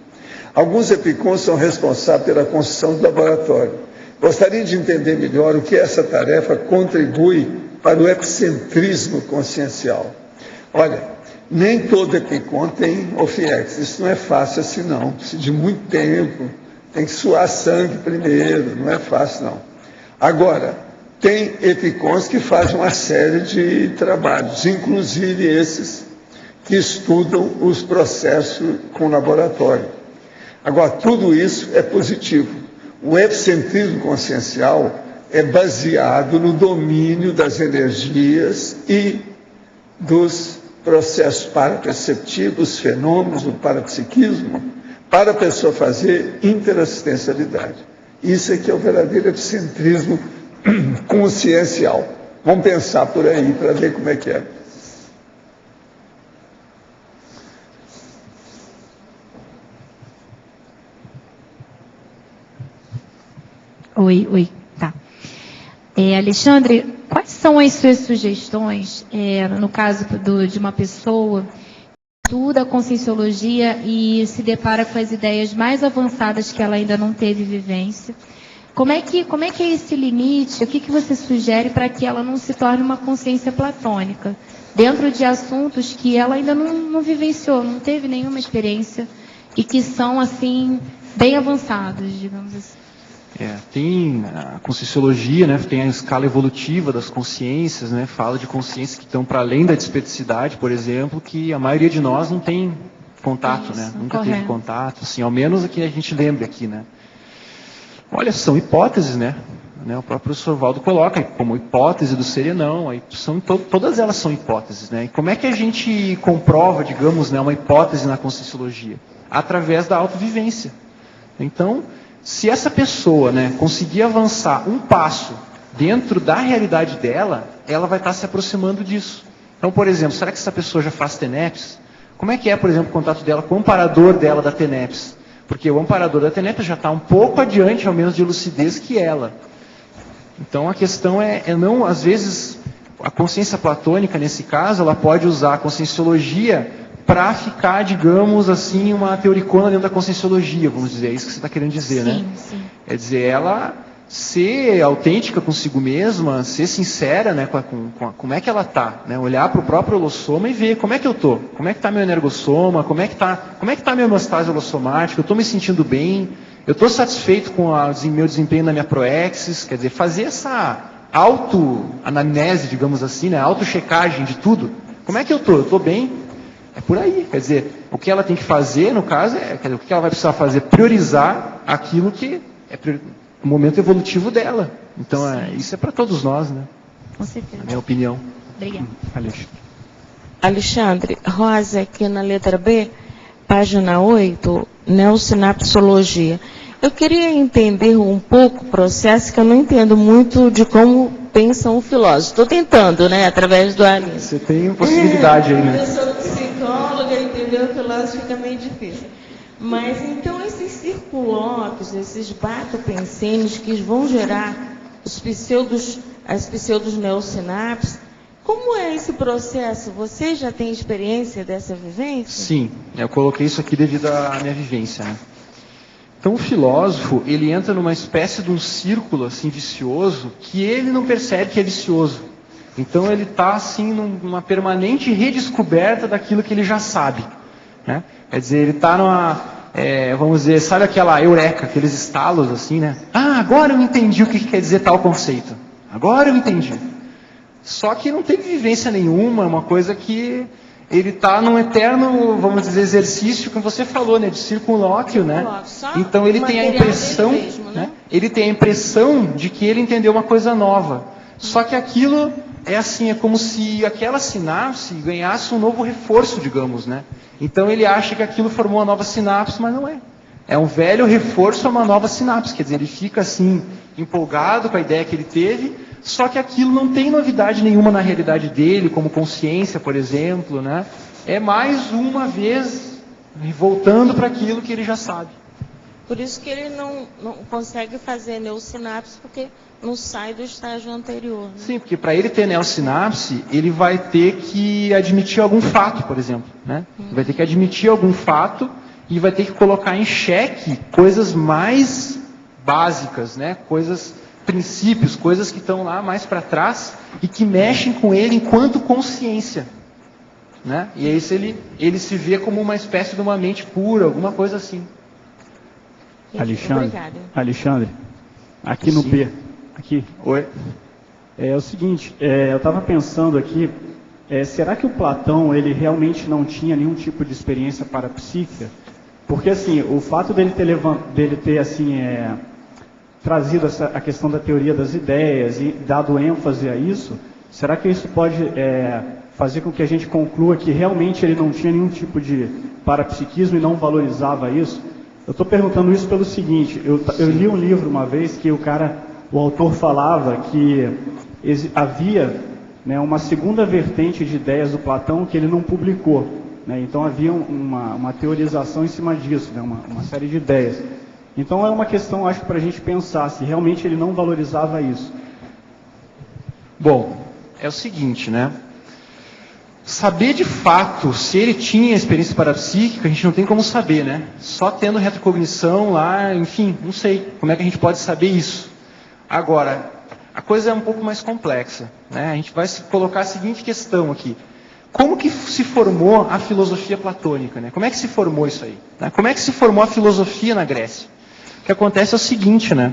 Alguns EPICOMs são responsáveis pela construção do laboratório. Gostaria de entender melhor o que essa tarefa contribui para o epicentrismo consciencial. Olha, nem todo EPICOM tem OFIEX. Isso não é fácil assim, não. Precisa de muito tempo. Tem que suar sangue primeiro. Não é fácil, não. Agora, tem EPICOMs que fazem uma série de trabalhos, inclusive esses que estudam os processos com laboratório. Agora, tudo isso é positivo. O epicentrismo consciencial é baseado no domínio das energias e dos processos paraperceptivos, fenômenos do parapsiquismo, para a pessoa fazer interassistencialidade. Isso é que é o verdadeiro epicentrismo consciencial. Vamos pensar por aí para ver como é que é. Oi, tá. Alexandre, quais são as suas sugestões, no caso de uma pessoa estuda a conscienciologia e se depara com as ideias mais avançadas que ela ainda não teve vivência. Como é que é esse limite? O que você sugere para que ela não se torne uma consciência platônica, dentro de assuntos que ela ainda não vivenciou, não teve nenhuma experiência e que são, assim, bem avançados, digamos assim? Tem a conscienciologia, né, tem a escala evolutiva das consciências, né, fala de consciências que estão para além da despeticidade, por exemplo, que a maioria de nós não tem contato, Isso, né, nunca correto. teve contato, assim, ao menos aqui a gente lembre aqui, né. Olha, são hipóteses, né, o próprio professor Valdo coloca como hipótese do serenão, todas elas são hipóteses, né, e como é que a gente comprova, digamos, né, uma hipótese na conscienciologia? Através da autovivência. Então, se essa pessoa, né, conseguir avançar um passo dentro da realidade dela, ela vai estar se aproximando disso. Então, por exemplo, será que essa pessoa já faz TENEPS? Como é que por exemplo, o contato dela com o amparador dela da TENEPS? Porque o amparador da TENEPS já está um pouco adiante, ao menos de lucidez, que ela. Então, a questão é não, às vezes, a consciência platônica, nesse caso, ela pode usar a conscienciologia para ficar, digamos assim, uma teoricona dentro da conscienciologia, vamos dizer, é isso que você está querendo dizer, né? Sim. É dizer, ela ser autêntica consigo mesma, ser sincera, né, como é que ela está, né? Olhar para o próprio holossoma e ver como é que eu estou, como é que está meu energossoma, como é que está minha hemostase holossomática, eu estou me sentindo bem, eu estou satisfeito com o meu desempenho na minha proexis, quer dizer, fazer essa auto-anamnese, digamos assim, né, auto-checagem de tudo, como é que eu estou bem? É por aí, quer dizer, o que ela tem que fazer, no caso, o que ela vai precisar fazer? Priorizar aquilo que é o momento evolutivo dela. Então, isso é para todos nós, né? Com certeza. Na minha opinião. Obrigada. Alexandre, Rosa, aqui na letra B, página 8, neossinapsologia. Eu queria entender um pouco o processo, que eu não entendo muito de como pensam o filósofo. Estou tentando, né, através do Aline. Você tem possibilidade aí, né? Eu sou psicóloga, entender o filósofo fica meio difícil. Mas, então, esses circulóquios, esses batopensenes que vão gerar as pseudos neossinapses, como é esse processo? Você já tem experiência dessa vivência? Sim, eu coloquei isso aqui devido à minha vivência, né? Então, o filósofo, ele entra numa espécie de um círculo, assim, vicioso, que ele não percebe que é vicioso. Então, ele está, assim, numa permanente redescoberta daquilo que ele já sabe, né? Quer dizer, ele está vamos dizer, sabe aquela eureka, aqueles estalos, assim, né? Ah, agora eu entendi o que quer dizer tal conceito. Agora eu entendi. Só que não tem vivência nenhuma, é uma coisa que ele está num eterno, vamos dizer, exercício, como você falou, né, de circunlóquio, né? Então ele tem a impressão, né? Ele tem a impressão de que ele entendeu uma coisa nova. Só que aquilo é assim, é como se aquela sinapse ganhasse um novo reforço, digamos, né? Então ele acha que aquilo formou uma nova sinapse, mas não é. É um velho reforço a uma nova sinapse, quer dizer, ele fica assim, empolgado com a ideia que ele teve, só que aquilo não tem novidade nenhuma na realidade dele, como consciência, por exemplo, né? É mais uma vez voltando para aquilo que ele já sabe. Por isso que ele não consegue fazer neossinapse, porque não sai do estágio anterior. Né? Sim, porque para ele ter neossinapse, ele vai ter que admitir algum fato, por exemplo, né? Vai ter que admitir algum fato e vai ter que colocar em xeque coisas mais básicas, né? Princípios, coisas que estão lá mais para trás e que mexem com ele enquanto consciência, né? E aí ele se vê como uma espécie de uma mente pura, alguma coisa assim. Alexandre, aqui no B, aqui. Oi. É o seguinte, eu estava pensando aqui, será que o Platão ele realmente não tinha nenhum tipo de experiência parapsíquica? Porque assim, o fato dele ter assim trazido a questão da teoria das ideias e dado ênfase a isso, será que isso pode fazer com que a gente conclua que realmente ele não tinha nenhum tipo de parapsiquismo e não valorizava isso? Eu estou perguntando isso pelo seguinte, eu li um livro uma vez que o autor falava que havia, né, uma segunda vertente de ideias do Platão que ele não publicou, né? Então havia uma teorização em cima disso, né, uma série de ideias. Então é uma questão, acho, para a gente pensar se realmente ele não valorizava isso. Bom, é o seguinte, né? saber de fato se ele tinha experiência parapsíquica, a gente não tem como saber, né? Só tendo retrocognição lá, enfim, não sei como é que a gente pode saber isso. Agora, a coisa é um pouco mais complexa, né? A gente vai se colocar a seguinte questão aqui. Como que se formou a filosofia platônica, né? Como é que se formou isso aí? Né? Como é que se formou a filosofia na Grécia? O que acontece é o seguinte, né?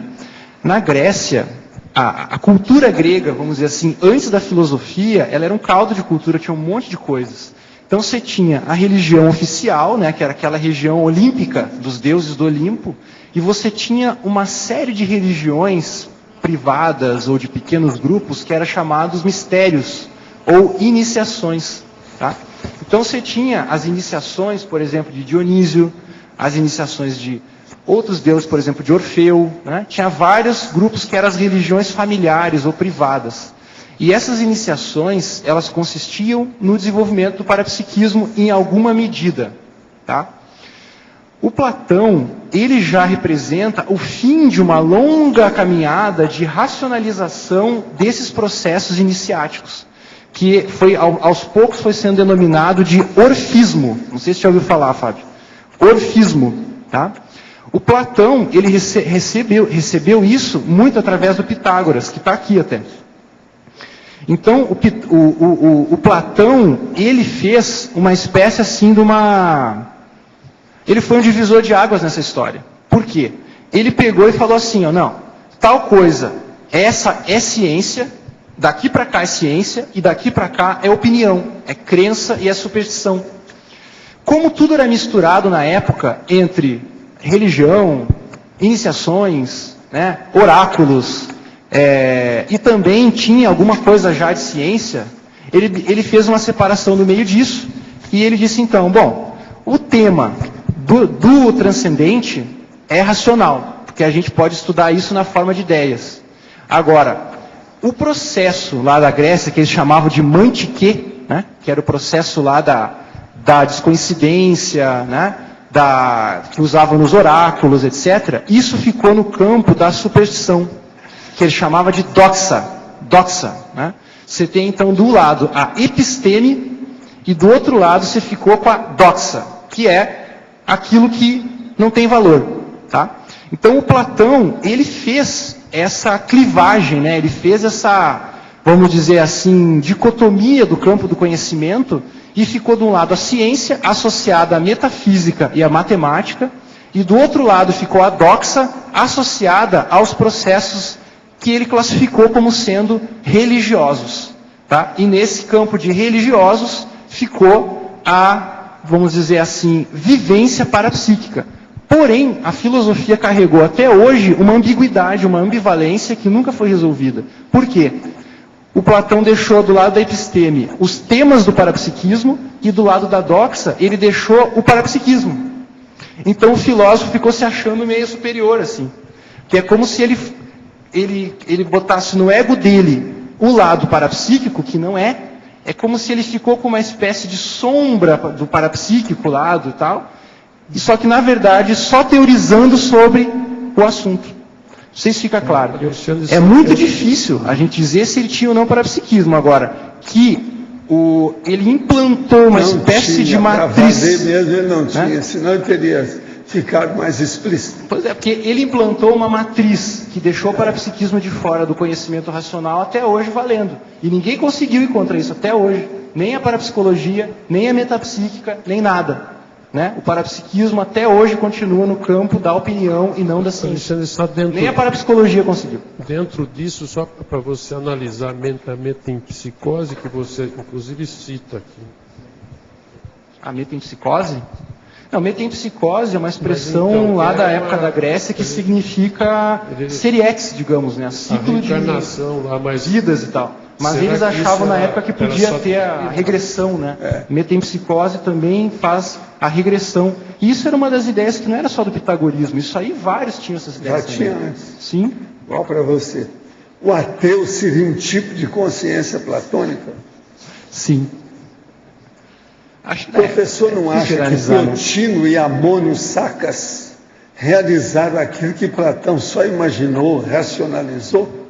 Na Grécia, a cultura grega, vamos dizer assim, antes da filosofia, ela era um caldo de cultura, tinha um monte de coisas. Então você tinha a religião oficial, né, que era aquela região olímpica dos deuses do Olimpo, e você tinha uma série de religiões privadas ou de pequenos grupos que eram chamados mistérios ou iniciações. Tá? Então você tinha as iniciações, por exemplo, de Dionísio, as iniciações de outros deuses, por exemplo, de Orfeu, né? Tinha vários grupos que eram as religiões familiares ou privadas. E essas iniciações, elas consistiam no desenvolvimento do parapsiquismo em alguma medida. Tá? O Platão, ele já representa o fim de uma longa caminhada de racionalização desses processos iniciáticos, que foi, aos poucos foi sendo denominado de orfismo. Não sei se você já ouviu falar, Fábio. Orfismo. Tá? O Platão, ele recebeu isso muito através do Pitágoras, que está aqui até. Então, o Platão, ele fez uma espécie assim de uma... Ele foi um divisor de águas nessa história. Por quê? Ele pegou e falou assim, ó, não, tal coisa, essa é ciência, daqui para cá é ciência, e daqui para cá é opinião, é crença e é superstição. Como tudo era misturado na época entre religião, iniciações, né, oráculos, e também tinha alguma coisa já de ciência, ele fez uma separação no meio disso, e ele disse então, bom, o tema do transcendente é racional, porque a gente pode estudar isso na forma de ideias. Agora, o processo lá da Grécia, que eles chamavam de mantiquê, né, que era o processo lá da descoincidência, né, que usavam nos oráculos, etc., isso ficou no campo da superstição, que ele chamava de doxa. Né? Você tem, então, do lado a episteme, e do outro lado você ficou com a doxa, que é aquilo que não tem valor. Tá? Então, o Platão, ele fez essa clivagem, né? Ele fez essa, vamos dizer assim, dicotomia do campo do conhecimento, e ficou de um lado a ciência associada à metafísica e à matemática, e do outro lado ficou a doxa associada aos processos que ele classificou como sendo religiosos. Tá? E nesse campo de religiosos ficou a, vamos dizer assim, vivência parapsíquica. Porém, a filosofia carregou até hoje uma ambiguidade, uma ambivalência que nunca foi resolvida. Por quê? O Platão deixou do lado da episteme os temas do parapsiquismo, e do lado da doxa ele deixou o parapsiquismo. Então o filósofo ficou se achando meio superior, assim. Que é como se ele botasse no ego dele o lado parapsíquico, que não é. É como se ele ficou com uma espécie de sombra do parapsíquico lado e tal. E só que, na verdade, só teorizando sobre o assunto. Não sei se fica claro. É muito difícil a gente dizer se ele tinha ou não parapsiquismo. Agora, que ele implantou uma espécie de matriz. Para valer mesmo ele não tinha, né? Senão ele teria ficado mais explícito. Pois é, porque ele implantou uma matriz que deixou o parapsiquismo de fora do conhecimento racional até hoje valendo. E ninguém conseguiu ir contra isso até hoje. Nem a parapsicologia, nem a metapsíquica, nem nada. Né? O parapsiquismo até hoje continua no campo da opinião e não da ciência. Nem a parapsicologia conseguiu. Dentro disso, só para você analisar a metempsicose, que você inclusive cita aqui. A metempsicose? Não, metempsicose é uma expressão então, lá da época da Grécia que significa seriex, digamos, né? Ciclo de lá, mas vidas e tal. Mas eles achavam na época que podia ter a regressão, né? Metempsicose também faz a regressão. E isso era uma das ideias que não era só do pitagorismo. Isso aí vários tinham essas ideias. Já tinha antes. Sim. Igual para você. O ateu seria um tipo de consciência platônica? Sim. O professor não acha que Plotino e Amônio Sacas realizaram aquilo que Platão só imaginou, racionalizou?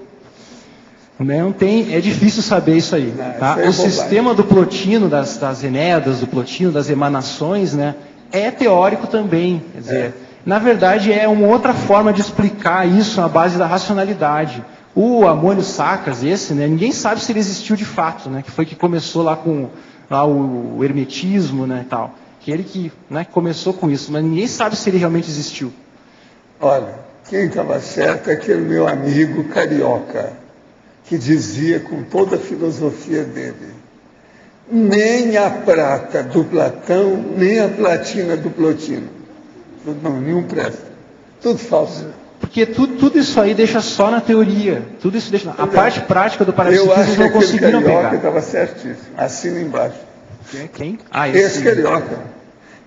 Não tem, é difícil saber isso aí. Tá? O sistema do Plotino, das Enéadas, do Plotino, das emanações, né, é teórico também. Quer dizer, na verdade, é uma outra forma de explicar isso na base da racionalidade. O Amônio Sacas, né, ninguém sabe se ele existiu de fato, né, que foi que começou lá com o hermetismo, né, e tal. Que ele que, né, começou com isso, mas ninguém sabe se ele realmente existiu. Olha, quem estava certo é aquele meu amigo carioca, que dizia com toda a filosofia dele: nem a prata do Platão, nem a platina do Plotino. Não, nenhum presta. Tudo falso. Porque tudo isso aí deixa só na teoria. Tudo isso deixa. A parte prática do parapsiquismo eles não conseguiram pegar. Eu acho que estava certíssimo. Assina embaixo. Quem? Esse carioca.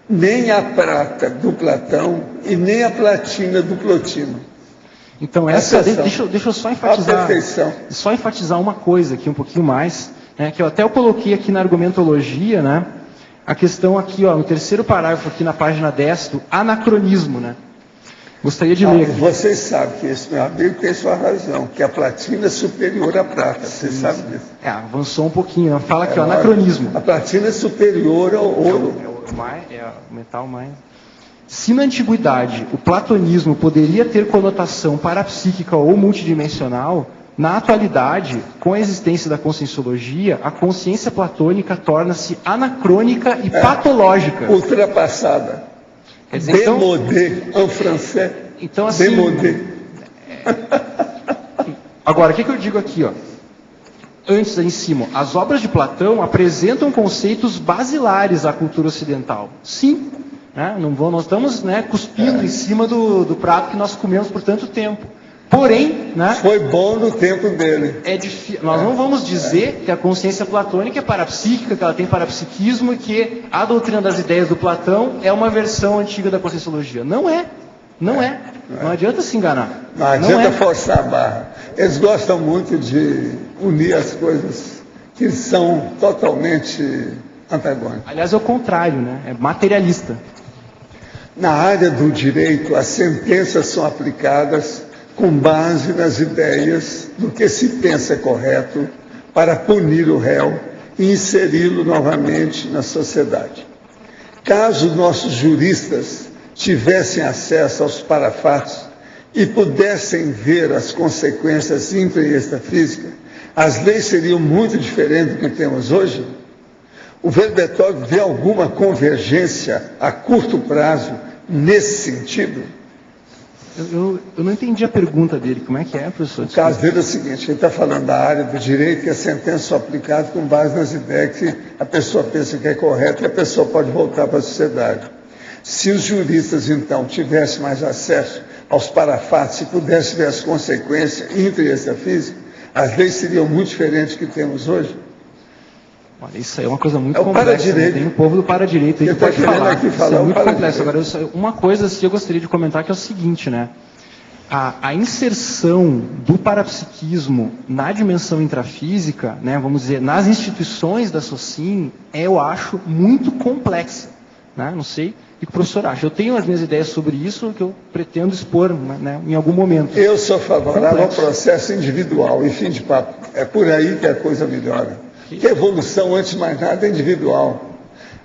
Nem a prata do Platão e nem a platina do Plotino. Então deixa eu só enfatizar uma coisa aqui, um pouquinho mais, né, que eu coloquei aqui na argumentologia, né, a questão aqui, ó, no terceiro parágrafo aqui na página 10, do anacronismo, né. Gostaria de ler aqui. Vocês sabem que esse meu amigo tem sua razão, que a platina é superior à prata. Você sabe disso. Avançou um pouquinho, né? Fala aqui, ó, anacronismo. A platina é superior ao ouro. É o metal mais. Se na antiguidade o platonismo poderia ter conotação parapsíquica ou multidimensional, na atualidade, com a existência da conscienciologia, a consciência platônica torna-se anacrônica e patológica. Ultrapassada. Quer dizer, démodé, en français. Então, assim, démodé. Agora, o que eu digo aqui, ó? Antes, em cima, as obras de Platão apresentam conceitos basilares à cultura ocidental. Sim, né? Nós estamos, né, cuspindo em cima do prato que nós comemos por tanto tempo. Porém, né, foi bom no tempo dele. Nós não vamos dizer que a consciência platônica é parapsíquica, que ela tem parapsiquismo e que a doutrina das ideias do Platão é uma versão antiga da conscienciologia. Não é. Não adianta se enganar. Não adianta forçar a barra. Eles gostam muito de unir as coisas que são totalmente antagônicas. Aliás, é o contrário, né? É materialista. Na área do direito, as sentenças são aplicadas com base nas ideias do que se pensa correto para punir o réu e inseri-lo novamente na sociedade. Caso nossos juristas tivessem acesso aos parafatos e pudessem ver as consequências intra e extrafísicas, as leis seriam muito diferentes do que temos hoje? O Verbetório vê alguma convergência a curto prazo nesse sentido? Eu não entendi a pergunta dele. Como é que é, professor? O caso dele é o seguinte: ele está falando da área do direito, que as sentenças são aplicadas com base nas ideias que a pessoa pensa que é correto e a pessoa pode voltar para a sociedade. Se os juristas, então, tivessem mais acesso aos parafatos e pudessem ver as consequências intra e extrafísicas, as leis seriam muito diferentes do que temos hoje? Olha, isso aí é uma coisa muito complexa. Né? Tem o povo do para-direito aí que pode falar. Isso é muito complexo. Agora, uma coisa assim, eu gostaria de comentar que é o seguinte, né? A inserção do parapsiquismo na dimensão intrafísica, né, vamos dizer, nas instituições da SOCIN, eu acho muito complexa. Né? Não sei o que o professor acha. Eu tenho as minhas ideias sobre isso que eu pretendo expor, né, em algum momento. Eu sou favorável ao processo individual e fim de papo. É por aí que a coisa melhora. Que evolução, antes de mais nada, é individual.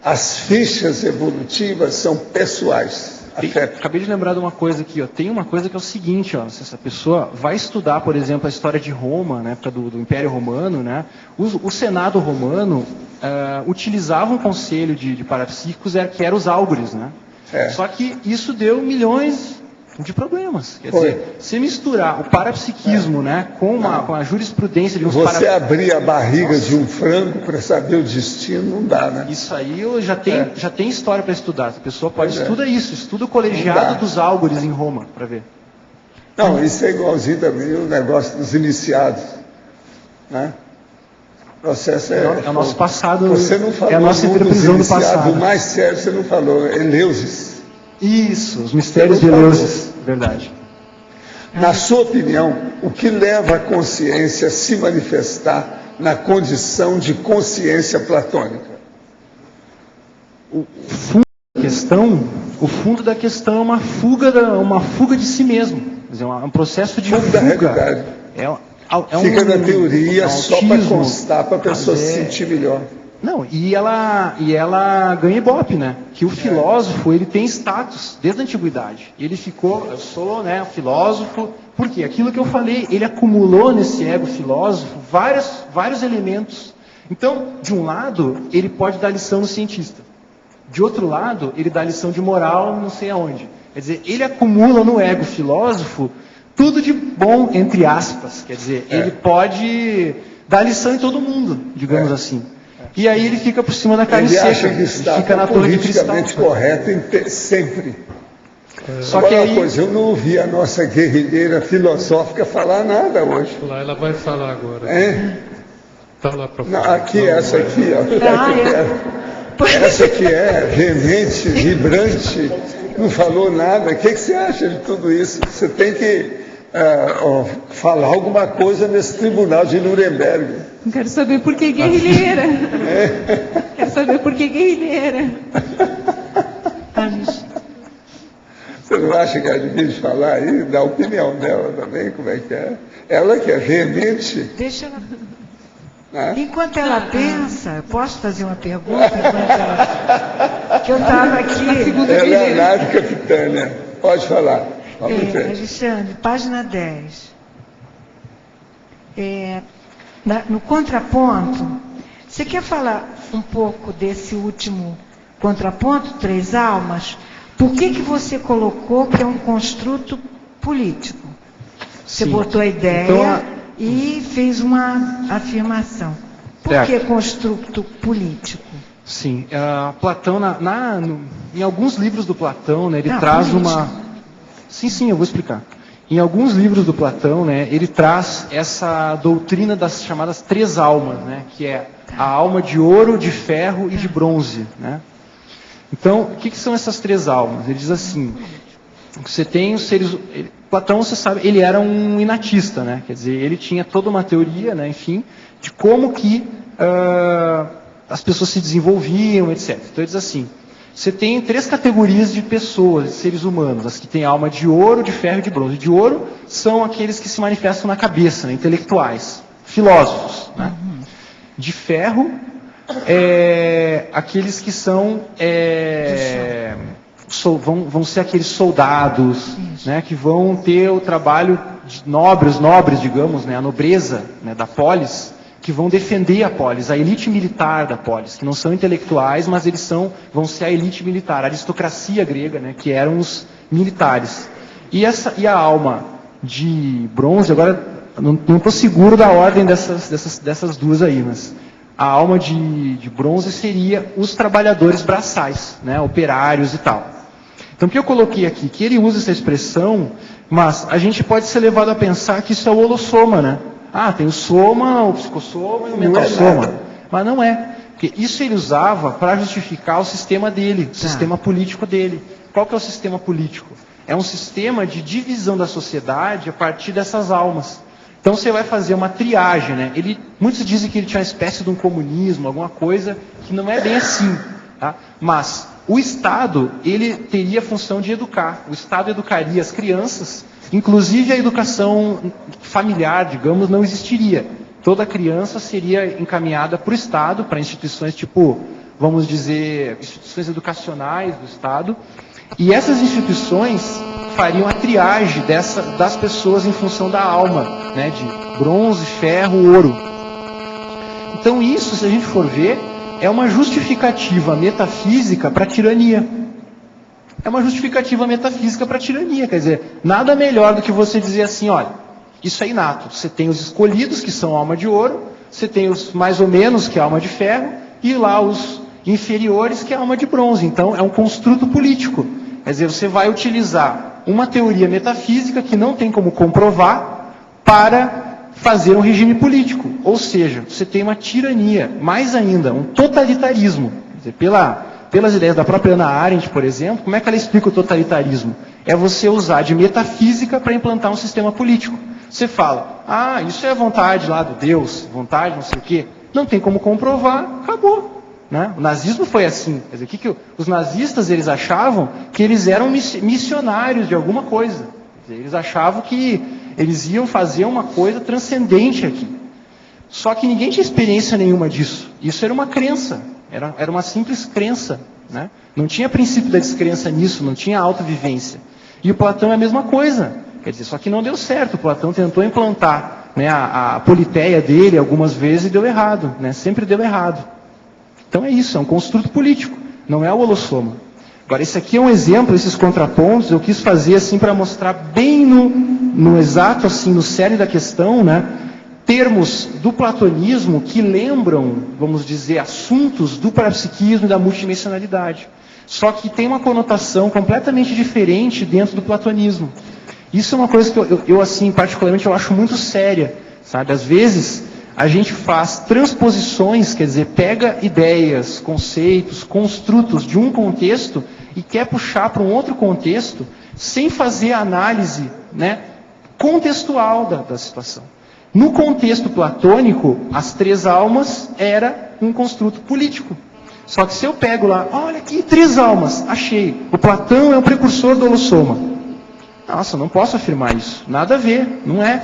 As fichas evolutivas são pessoais. Acabei de lembrar de uma coisa aqui, ó. Tem uma coisa que é o seguinte, ó, se essa pessoa vai estudar, por exemplo, a história de Roma, na época do Império Romano, né, o Senado romano utilizava um conselho de parapsíquicos que era os áugures, né? Só que isso deu milhões de problemas. Quer dizer, se misturar o parapsiquismo, né, com a jurisprudência de uns Você abrir a barriga de um frango para saber o destino, não dá, né? Isso aí já tem história para estudar. A pessoa pode estudar isso, estuda o colegiado dos áugures em Roma, para ver. Não, isso é igualzinho também o negócio dos iniciados. Né? O processo é o nosso passado, você não falou, é a nossa interpretação do passado. O mais sério você não falou, Eleusis. Isso, os mistérios de Eleusis, verdade. Na sua opinião, o que leva a consciência a se manifestar na condição de consciência platônica? O fundo da questão é uma fuga de si mesmo. Quer dizer, um processo de fuga. Da realidade. Fica na teoria só para autismo, constar, para a pessoa se sentir melhor. Não, e ela ganha ibope, né? Que o filósofo, ele tem status desde a antiguidade. Ele ficou, eu sou, né, filósofo, porque aquilo que eu falei, ele acumulou nesse ego filósofo vários elementos. Então, de um lado, ele pode dar lição no cientista. De outro lado, ele dá lição de moral não sei aonde. Quer dizer, ele acumula no ego filósofo tudo de bom, entre aspas. Quer dizer, ele pode dar lição em todo mundo, digamos assim. E aí ele fica por cima da carne seca. Ele acha que está politicamente correto sempre. Só agora, que aí... eu não ouvi a nossa guerrilheira filosófica falar nada hoje. Lá, ela vai falar agora. Tá lá para fora. Aqui, essa aqui, ó. Essa que é veemente, vibrante, não falou nada. O que você acha de tudo isso? Você tem que falar alguma coisa nesse tribunal de Nuremberg. Não quero saber por que guerrilheira. Quero saber por que guerrilheira. Você não acha que é difícil falar aí? Da opinião dela também, como é que é? Ela que é veemente. Deixa ela... Enquanto ela pensa, eu posso fazer uma pergunta? Que eu estava aqui... Ela é a nave capitânia. Pode falar. Alexandre, página 10. No contraponto, você quer falar um pouco desse último contraponto, 3 almas? Por que você colocou que é um construto político? Você botou a ideia então, e fez uma afirmação. Por que construto político? Sim, Platão, em alguns livros do Platão, né, ele traz uma... Sim, eu vou explicar. Em alguns livros do Platão, né, ele traz essa doutrina das chamadas 3 almas, né, que é a alma de ouro, de ferro e de bronze. Né? Então, o que são essas 3 almas? Ele diz assim, você tem os seres... Platão, você sabe, ele era um inatista, né? Quer dizer, ele tinha toda uma teoria, né, enfim, de como que as pessoas se desenvolviam, etc. Então ele diz assim, você tem 3 categorias de pessoas, de seres humanos, as que têm alma de ouro, de ferro e de bronze. De ouro são aqueles que se manifestam na cabeça, né, intelectuais, filósofos. Né? De ferro, aqueles que são... vão ser aqueles soldados, né, que vão ter o trabalho de nobres, digamos, né, a nobreza, né, da polis, que vão defender a polis, a elite militar da polis, que não são intelectuais, mas eles vão ser a elite militar, a aristocracia grega, né, que eram os militares. E a alma de bronze, agora não estou seguro da ordem dessas duas aí, mas a alma de bronze seria os trabalhadores braçais, né, operários e tal. Então, o que eu coloquei aqui? Que ele usa essa expressão, mas a gente pode ser levado a pensar que isso é o holossoma, né? Tem o soma, o psicossoma e o mentalsoma. Mas não é. Porque isso ele usava para justificar o sistema dele, o sistema político dele. Qual que é o sistema político? É um sistema de divisão da sociedade a partir dessas almas. Então você vai fazer uma triagem, né? Muitos dizem que ele tinha uma espécie de um comunismo, alguma coisa que não é bem assim. Tá? Mas o Estado, ele teria a função de educar. O Estado educaria as crianças, inclusive a educação familiar, digamos, não existiria. Toda criança seria encaminhada para o Estado, para instituições tipo, vamos dizer, instituições educacionais do Estado, e essas instituições fariam a triagem das pessoas em função da alma, né, de bronze, ferro, ouro. Então isso, se a gente for ver, é uma justificativa metafísica para a tirania. É uma justificativa metafísica para a tirania. Quer dizer, nada melhor do que você dizer assim, olha, isso é inato. Você tem os escolhidos, que são alma de ouro, você tem os mais ou menos, que é alma de ferro, e lá os inferiores, que é alma de bronze. Então, é um construto político. Quer dizer, você vai utilizar uma teoria metafísica que não tem como comprovar para fazer um regime político. Ou seja, você tem uma tirania, mais ainda, um totalitarismo. Quer dizer, pelas ideias da própria Hannah Arendt, por exemplo, como é que ela explica o totalitarismo? É você usar de metafísica para implantar um sistema político. Você fala, isso é vontade lá do Deus, vontade não sei o quê. Não tem como comprovar, acabou. Né? O nazismo foi assim. Quer dizer, os nazistas eles achavam que eles eram missionários de alguma coisa. Quer dizer, eles achavam que eles iam fazer uma coisa transcendente aqui. Só que ninguém tinha experiência nenhuma disso. Isso era uma crença, era uma simples crença, né? Não tinha princípio da descrença nisso, não tinha autovivência. E o Platão é a mesma coisa. Quer dizer, só que não deu certo. O Platão tentou implantar, né, a politeia dele algumas vezes e deu errado, né? Sempre deu errado. Então é isso, é um construto político, não é o holossoma. Agora, esse aqui é um exemplo, esses contrapontos, eu quis fazer assim para mostrar bem no exato, assim, no cerne da questão, né? Termos do platonismo que lembram, vamos dizer, assuntos do parapsiquismo e da multidimensionalidade. Só que tem uma conotação completamente diferente dentro do platonismo. Isso é uma coisa que eu assim, particularmente, eu acho muito séria, sabe? Às vezes, a gente faz transposições, quer dizer, pega ideias, conceitos, construtos de um contexto e quer puxar para um outro contexto, sem fazer a análise, né, contextual da situação. No contexto platônico, as três almas era um construto político. Só que se eu pego lá, olha aqui, 3 almas, achei. O Platão é o precursor do holossoma. Nossa, não posso afirmar isso. Nada a ver, não é.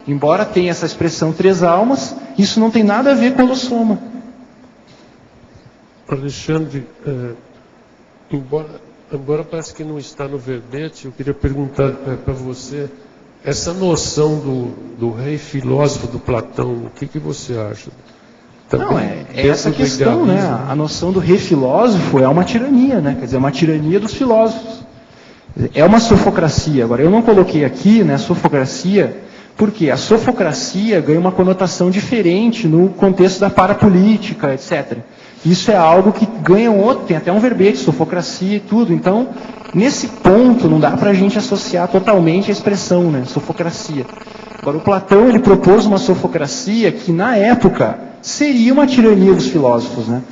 Embora tenha essa expressão 3 almas, isso não tem nada a ver com o holossoma. Alexandre, embora parece que não está no verbete, eu queria perguntar para você, essa noção do rei filósofo do Platão, o que você acha? Também não, é essa questão, né? A noção do rei filósofo é uma tirania, né? Quer dizer, é uma tirania dos filósofos. É uma sofocracia. Agora, eu não coloquei aqui, né, sofocracia, porque a sofocracia ganha uma conotação diferente no contexto da parapolítica, etc. Isso é algo que ganha outro, tem até um verbete, sofocracia e tudo. Então, nesse ponto, não dá para a gente associar totalmente a expressão, né, sofocracia. Agora, o Platão, ele propôs uma sofocracia que, na época, seria uma tirania dos filósofos, né?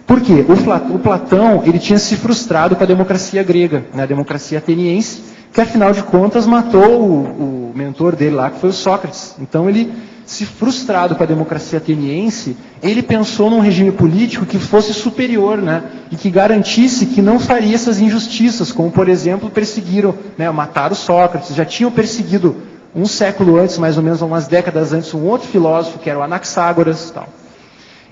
Por quê? O Platão, ele tinha se frustrado com a democracia grega, né, a democracia ateniense, que, afinal de contas, matou o mentor dele lá, que foi o Sócrates. Então, ele, se frustrado com a democracia ateniense, ele pensou num regime político que fosse superior, né, e que garantisse que não faria essas injustiças, como, por exemplo, perseguiram, né, mataram Sócrates, já tinham perseguido um século antes, mais ou menos umas décadas antes, um outro filósofo, que era o Anaxágoras e tal.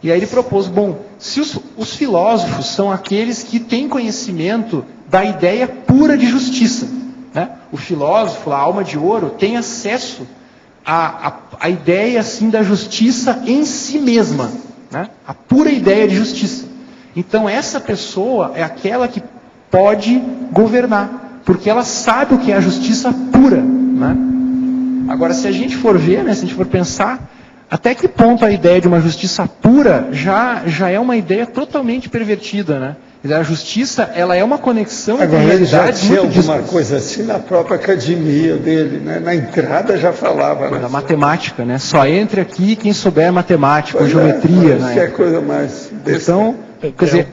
E aí ele propôs, bom, se os filósofos são aqueles que têm conhecimento da ideia pura de justiça, né? O filósofo, a alma de ouro, tem acesso à ideia assim da justiça em si mesma, né? A pura ideia de justiça. Então essa pessoa é aquela que pode governar, porque ela sabe o que é a justiça pura, né? Agora, se a gente for ver, né, se a gente for pensar, até que ponto a ideia de uma justiça pura já é uma ideia totalmente pervertida, né? A justiça, ela é uma conexão entre realidades. Agora, ele já tinha alguma coisa assim na própria academia dele, né? Na entrada já falava. Da matemática, né? Só entre aqui quem souber matemática, geometria, né? Que é coisa mais besta. Então, quer dizer,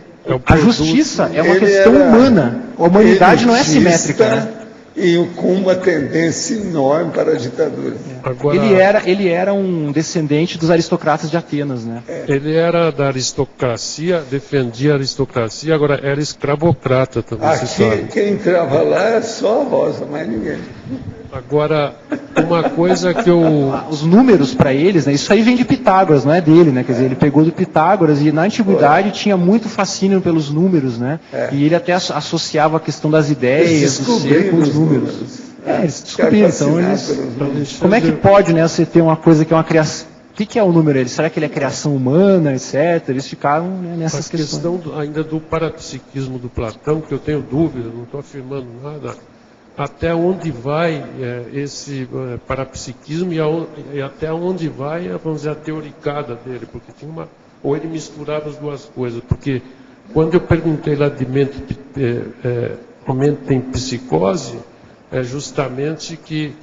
a justiça é uma questão humana. A humanidade não é simétrica, né? E com uma tendência enorme para a ditadura. Agora, ele era um descendente dos aristocratas de Atenas, né? Ele era da aristocracia, defendia a aristocracia, agora era escravocrata também, aqui, você sabe. Quem entrava lá é só a Rosa, mais ninguém. Agora, uma coisa que os números para eles, né? Isso aí vem de Pitágoras, não é dele, né? Quer dizer, ele pegou do Pitágoras e na antiguidade tinha muito fascínio pelos números, né? E ele até associava a questão das ideias, do ser com os números. Eles descobriram, então eles... Como é que pode, né, você ter uma coisa que é uma criação... O que é o número? Será que ele é criação humana, etc? Eles ficaram, né, nessas questões. A questão ainda do parapsiquismo do Platão, que eu tenho dúvida, não estou afirmando nada, até onde vai esse parapsiquismo e até onde vai, vamos dizer, a teoricada dele, porque tinha uma... Ou ele misturava as duas coisas, porque quando eu perguntei lá de mente em psicose, é justamente que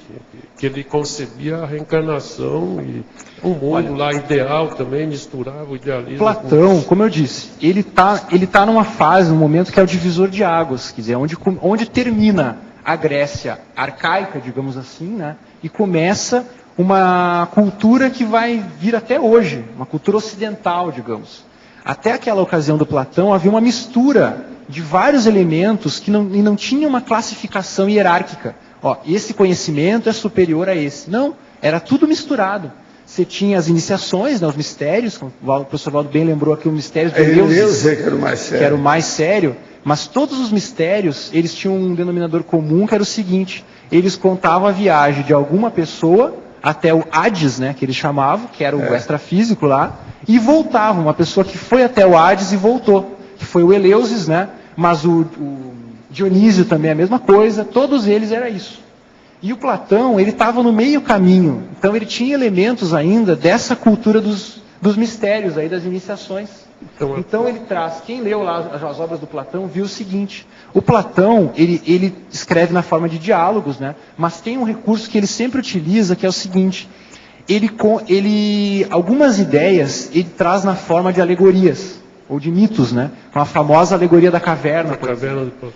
ele concebia a reencarnação e um mundo lá ideal também, misturava o idealismo. Platão, como eu disse, ele tá numa fase, num momento que é o divisor de águas, quer dizer, onde termina a Grécia arcaica, digamos assim, né, e começa uma cultura que vai vir até hoje, uma cultura ocidental, digamos. Até aquela ocasião do Platão havia uma mistura de vários elementos que não tinha uma classificação hierárquica. ó, esse conhecimento é superior a esse. Não, era tudo misturado. Você tinha as iniciações, né, os mistérios, como o professor Valdo bem lembrou aqui, o mistério de Eleusis, que era o mais sério. Que era o mais sério, mas todos os mistérios, eles tinham um denominador comum, que era o seguinte: eles contavam a viagem de alguma pessoa até o Hades, né, que eles chamavam, que era o extrafísico lá, e voltavam, uma pessoa que foi até o Hades e voltou, que foi o Eleusis, né, mas o Dionísio também é a mesma coisa, todos eles era isso. E o Platão, ele estava no meio caminho, então ele tinha elementos ainda dessa cultura dos mistérios, aí, das iniciações. Então ele traz, quem leu lá as obras do Platão, viu o seguinte: o Platão, ele escreve na forma de diálogos, né? Mas tem um recurso que ele sempre utiliza, que é o seguinte: algumas ideias ele traz na forma de alegorias, ou de mitos, né? Com a famosa alegoria da caverna.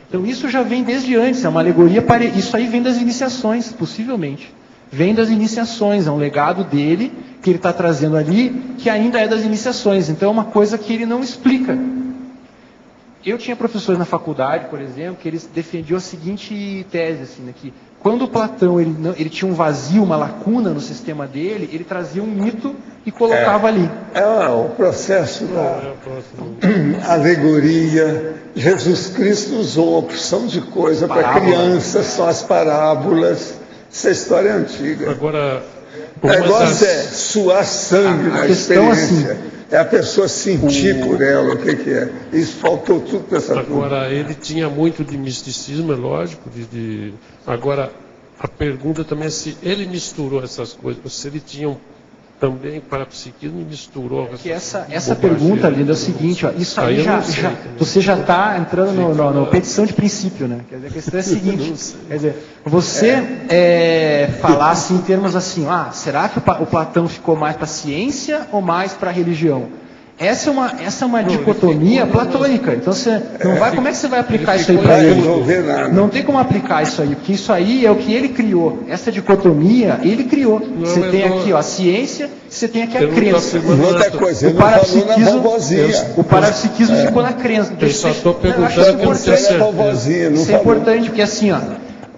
Então isso já vem desde antes, é uma alegoria, isso aí vem das iniciações, possivelmente. Vem das iniciações, é um legado dele, que ele está trazendo ali, que ainda é das iniciações. Então é uma coisa que ele não explica. Eu tinha professores na faculdade, por exemplo, que eles defendiam a seguinte tese, assim, né, que quando o Platão ele tinha um vazio, uma lacuna no sistema dele, ele trazia um mito e colocava ali. O processo da alegoria. Jesus Cristo usou uma opção de coisa para crianças, são as parábolas. Essa história é antiga. Agora, o negócio é suar sangue na experiência. Assim, é a pessoa sentir por ela o que é. Isso faltou tudo para essa turma. Agora, ele tinha muito de misticismo, é lógico. Agora, a pergunta também é se ele misturou essas coisas, se ele tinha também parapsiquismo e misturou. Que essa pergunta, Linda, é o seguinte, ó, isso aí você já está entrando no petição de princípio, né? Quer dizer, a questão é a seguinte, quer dizer, você falar assim, em termos assim, será que o Platão ficou mais para a ciência ou mais para a religião? Essa é uma dicotomia platônica. Então você não vai. Como é que você vai aplicar isso aí para ele? Não tem como aplicar isso aí, porque isso aí é o que ele criou. Essa dicotomia ele criou. Você tem aqui a ciência, você tem aqui a crença. Outra coisa, o parapsiquismo ficou na crença. Eu só estou perguntando que isso é importante, porque assim, ó,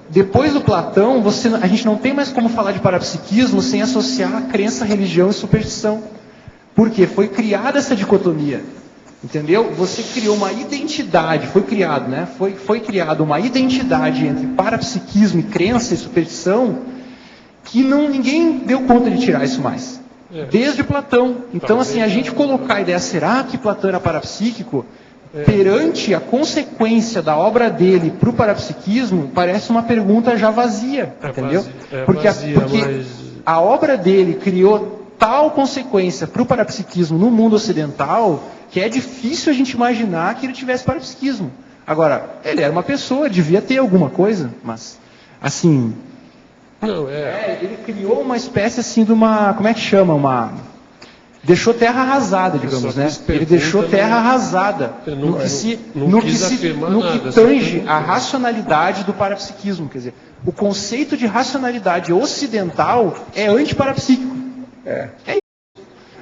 depois do Platão, a gente não tem mais como falar de parapsiquismo sem associar a crença, religião e superstição. Porque foi criada essa dicotomia, entendeu? Você criou uma identidade, foi criada uma identidade entre parapsiquismo e crença e superstição que ninguém deu conta de tirar isso mais, desde Platão. Então, assim, a gente colocar a ideia, será que Platão era parapsíquico? Perante a consequência da obra dele para o parapsiquismo, parece uma pergunta já vazia, entendeu? Porque a obra dele criou tal consequência para o parapsiquismo no mundo ocidental, que é difícil a gente imaginar que ele tivesse parapsiquismo. Agora, ele era uma pessoa, devia ter alguma coisa, mas, assim... ele criou uma espécie, assim, de uma... Como é que chama? Deixou terra arrasada, digamos, né? Ele deixou terra arrasada no que tange a racionalidade do parapsiquismo. Quer dizer, o conceito de racionalidade ocidental é antiparapsíquico.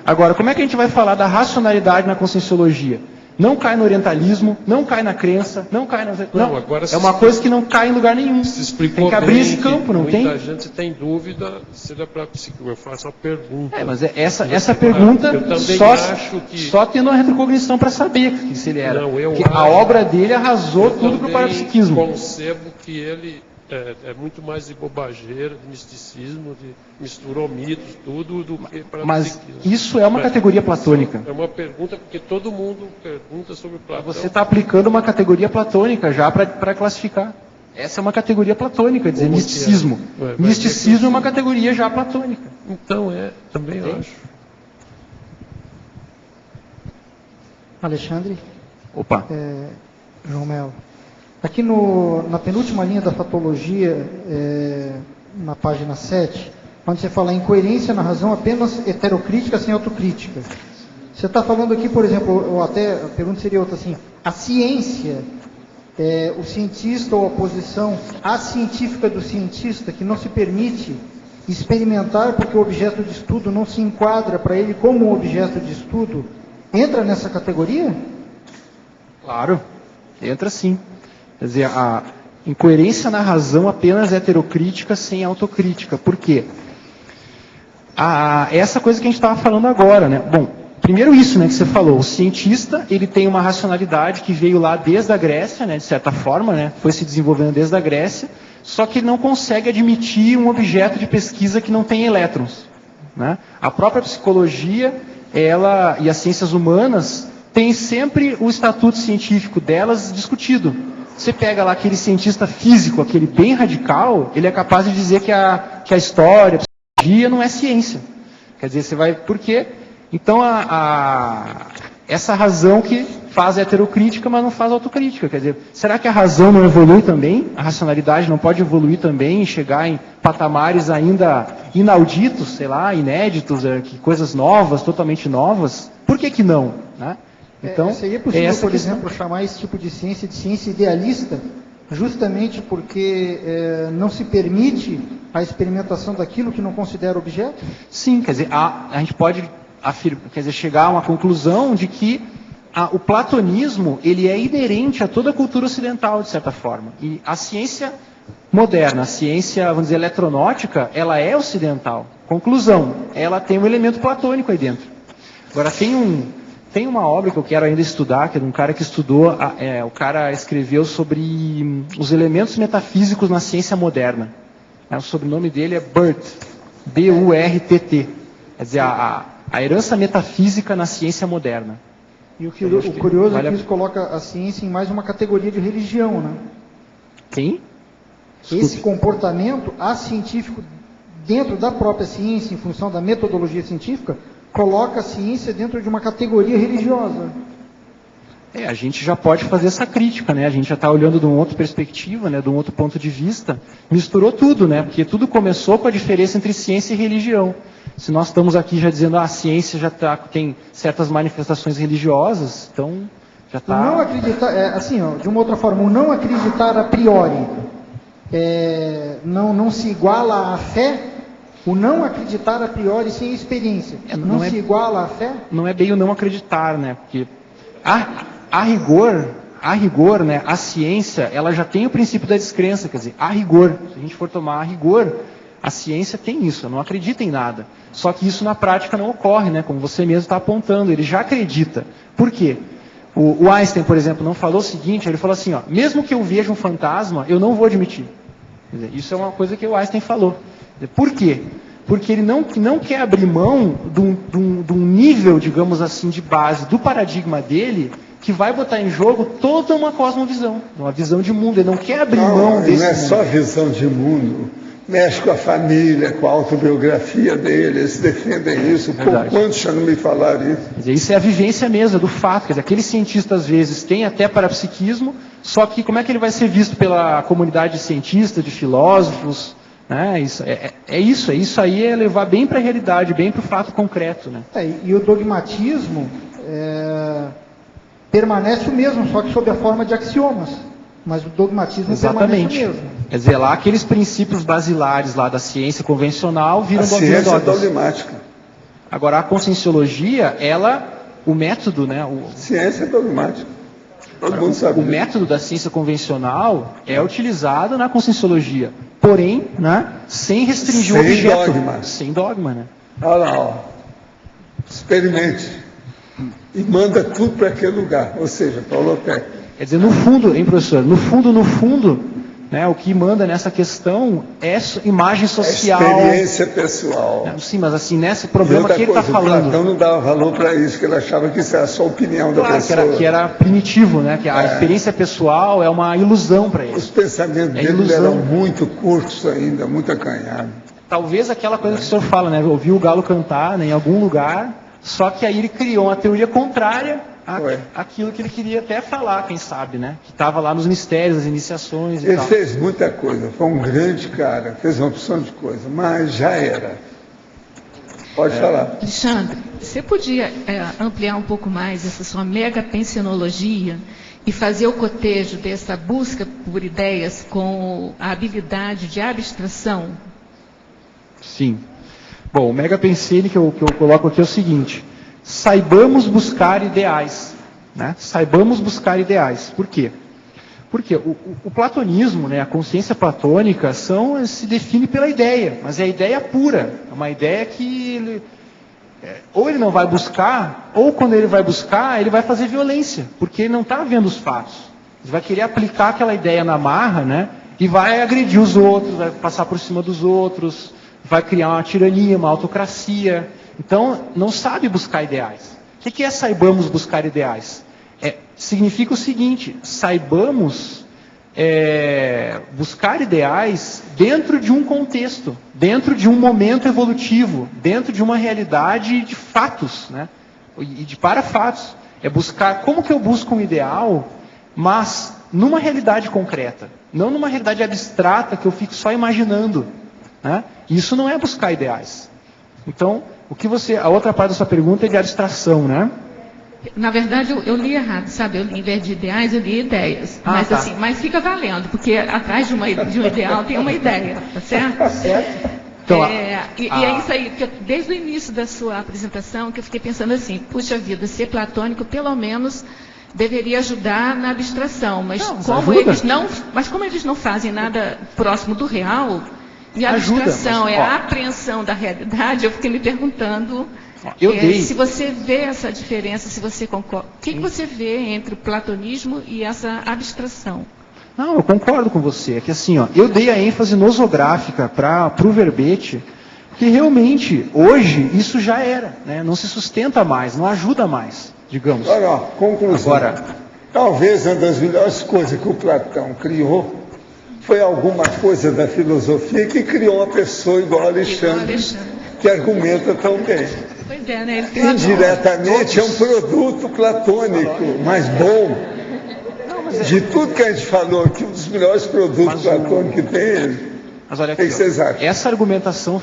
Agora, como é que a gente vai falar da racionalidade na conscienciologia? Não cai no orientalismo, não cai na crença, não cai na... é uma coisa que não cai em lugar nenhum. Tem que abrir esse campo, não tem? Muita gente tem dúvida se ele é parapsíquico. Eu faço a pergunta. Mas essa pergunta só tendo a retrocognição para saber se ele era. A obra dele arrasou tudo para o parapsiquismo. Eu concebo que ele... É muito mais de bobageira, de misticismo, misturou mitos, tudo, do que para Mas isso é uma categoria platônica. É uma pergunta, porque todo mundo pergunta sobre Platão. Você está aplicando uma categoria platônica já para classificar. Essa é uma categoria platônica, dizer misticismo. Misticismo é uma categoria já platônica. Então, também acho. Alexandre? Opa. João Melo. Aqui na penúltima linha da fatologia, na página 7, quando você fala em coerência na razão apenas heterocrítica sem autocrítica. Você está falando aqui, por exemplo, ou até a pergunta seria outra assim, a ciência, o cientista ou a posição acientífica do cientista que não se permite experimentar porque o objeto de estudo não se enquadra para ele como um objeto de estudo, entra nessa categoria? Claro, entra sim. Quer dizer, Incoerência na razão apenas heterocrítica sem autocrítica. Por quê? Essa coisa que a gente estava falando agora, né? Bom, primeiro isso, né, que você falou. O cientista, ele tem uma racionalidade que veio lá desde a Grécia, né, de certa forma, né? Foi se desenvolvendo desde a Grécia, só que ele não consegue admitir um objeto de pesquisa que não tem elétrons, né? A própria psicologia, ela e as ciências humanas têm sempre o estatuto científico delas discutido. Você pega lá aquele cientista físico, aquele bem radical, ele é capaz de dizer que a história, a psicologia não é ciência. Quer dizer, você vai... Por quê? Então, essa razão que faz heterocrítica, mas não faz autocrítica. Quer dizer, será que a razão não evolui também? A racionalidade não pode evoluir também e chegar em patamares ainda inauditos, sei lá, inéditos, coisas novas, totalmente novas? Por que não? Né? Então, seria possível, por exemplo, chamar esse tipo de ciência idealista, justamente porque não se permite a experimentação daquilo que não considera objeto? Sim, quer dizer, a gente pode chegar a uma conclusão de que o platonismo ele é inerente a toda a cultura ocidental, de certa forma. E a ciência moderna, a ciência, vamos dizer, eletronótica, ela é ocidental. Conclusão, ela tem um elemento platônico aí dentro. Agora, tem uma obra que eu quero ainda estudar, que é de um cara que estudou, o cara escreveu sobre os elementos metafísicos na ciência moderna. O sobrenome dele é Burt, B-U-R-T-T. Quer dizer, a herança metafísica na ciência moderna. E o curioso é que isso coloca a ciência em mais uma categoria de religião, né? Quem? Esse comportamento científico dentro da própria ciência, em função da metodologia científica, coloca a ciência dentro de uma categoria religiosa. A gente já pode fazer essa crítica, né? A gente já está olhando de uma outra perspectiva, né? De um outro ponto de vista. Misturou tudo, né? Porque tudo começou com a diferença entre ciência e religião. Se nós estamos aqui já dizendo a ciência já tem certas manifestações religiosas, então já está... Não acreditar, de uma outra forma, o não acreditar a priori não se iguala à fé. O não acreditar a priori sem experiência não se iguala à fé? Não é bem o não acreditar, né? Porque a rigor, né? A ciência, ela já tem o princípio da descrença, quer dizer, a rigor. Se a gente for tomar a rigor, a ciência tem isso, não acredita em nada. Só que isso na prática não ocorre, né? Como você mesmo está apontando, ele já acredita. Por quê? O Einstein, por exemplo, não falou o seguinte, ele falou assim, mesmo que eu veja um fantasma, eu não vou admitir. Quer dizer, isso é uma coisa que o Einstein falou. Por quê? Porque ele não quer abrir mão de um nível, digamos assim, de base do paradigma dele, que vai botar em jogo toda uma cosmovisão, uma visão de mundo. Ele não quer abrir mão desse mundo. Não é só visão de mundo. Mexe com a família, com a autobiografia dele, eles defendem isso. Quantos já não me falaram isso? Quer dizer, isso é a vivência mesmo, do fato. Quer dizer, aquele cientista, às vezes, tem até parapsiquismo, só que como é que ele vai ser visto pela comunidade de cientistas, de filósofos? Isso aí é levar bem para a realidade, bem para o fato concreto. Né? E o dogmatismo permanece o mesmo, só que sob a forma de axiomas. Mas o dogmatismo permanece o mesmo. Quer dizer, lá aqueles princípios basilares lá da ciência convencional viram dogmas. A ciência é dogmática. Agora, a conscienciologia, o método, né? Ciência é dogmática. Todo mundo sabe. O método da ciência convencional é utilizado na conscienciologia, porém, né, sem restringir o objeto. Sem dogma, né? Olha lá, experimente. E manda tudo para aquele lugar, ou seja, para o holotec. Quer dizer, no fundo, hein, professor? No fundo, né, o que manda nessa questão é imagem social. Experiência pessoal. Sim, mas assim, nesse problema que ele está falando. Platão não dava valor para isso, que ele achava que isso era só a opinião da pessoa. Que era primitivo, né? Que a experiência pessoal é uma ilusão para ele. Os pensamentos dele eram muito curtos ainda, muito acanhados. Talvez aquela coisa que o senhor fala, né? Ouviu o galo cantar, né, em algum lugar, só que aí ele criou uma teoria contrária àquilo que ele queria até falar, quem sabe, né? Que estava lá nos mistérios, as iniciações e tal. Ele fez muita coisa, foi um grande cara, fez uma opção de coisa, mas já era. Pode falar. Alexandre, você podia ampliar um pouco mais essa sua mega pensionologia e fazer o cotejo dessa busca por ideias com a habilidade de abstração? Sim. Bom, o mega pensene que eu coloco aqui é o seguinte: saibamos buscar ideais. Né? Saibamos buscar ideais. Por quê? Por quê? O platonismo, né, a consciência platônica, se define pela ideia, mas é a ideia pura. É uma ideia que ou ele não vai buscar, ou quando ele vai buscar, ele vai fazer violência, porque ele não está vendo os fatos. Ele vai querer aplicar aquela ideia na marra, né, e vai agredir os outros, vai passar por cima dos outros, vai criar uma tirania, uma autocracia. Então, não sabe buscar ideais. O que é saibamos buscar ideais? Significa o seguinte: saibamos buscar ideais dentro de um contexto, dentro de um momento evolutivo, dentro de uma realidade de fatos, né? E para fatos. É buscar, como que eu busco um ideal, mas numa realidade concreta, não numa realidade abstrata que eu fico só imaginando, né? Isso não é buscar ideais. Então, a outra parte da sua pergunta é de abstração, né? Na verdade, eu li errado, sabe? Eu li, em vez de ideais, eu li ideias. Mas, assim, mas fica valendo, porque atrás de um ideal tem uma ideia, tá certo? Certo. Então, é isso aí, porque desde o início da sua apresentação, que eu fiquei pensando assim, puxa vida, ser platônico, pelo menos, deveria ajudar na abstração. Mas, como eles não fazem nada próximo do real, e a abstração é a apreensão da realidade, eu fiquei me perguntando... se você vê essa diferença, se você concorda, o que você vê entre o platonismo e essa abstração? Não, eu concordo com você. É que assim, eu dei a ênfase nosográfica para o verbete, que realmente, hoje, isso já era, né? Não se sustenta mais, não ajuda mais, digamos. Olha, conclusão. Talvez uma das melhores coisas que o Platão criou foi alguma coisa da filosofia que criou uma pessoa igual a Alexandre. Que argumenta tão bem. Pois é, né? Indiretamente é um produto platônico, mas bom. De tudo que a gente falou aqui, um dos melhores produtos platônicos que tem ele. Mas olha aqui, o que vocês acham? Essa argumentação,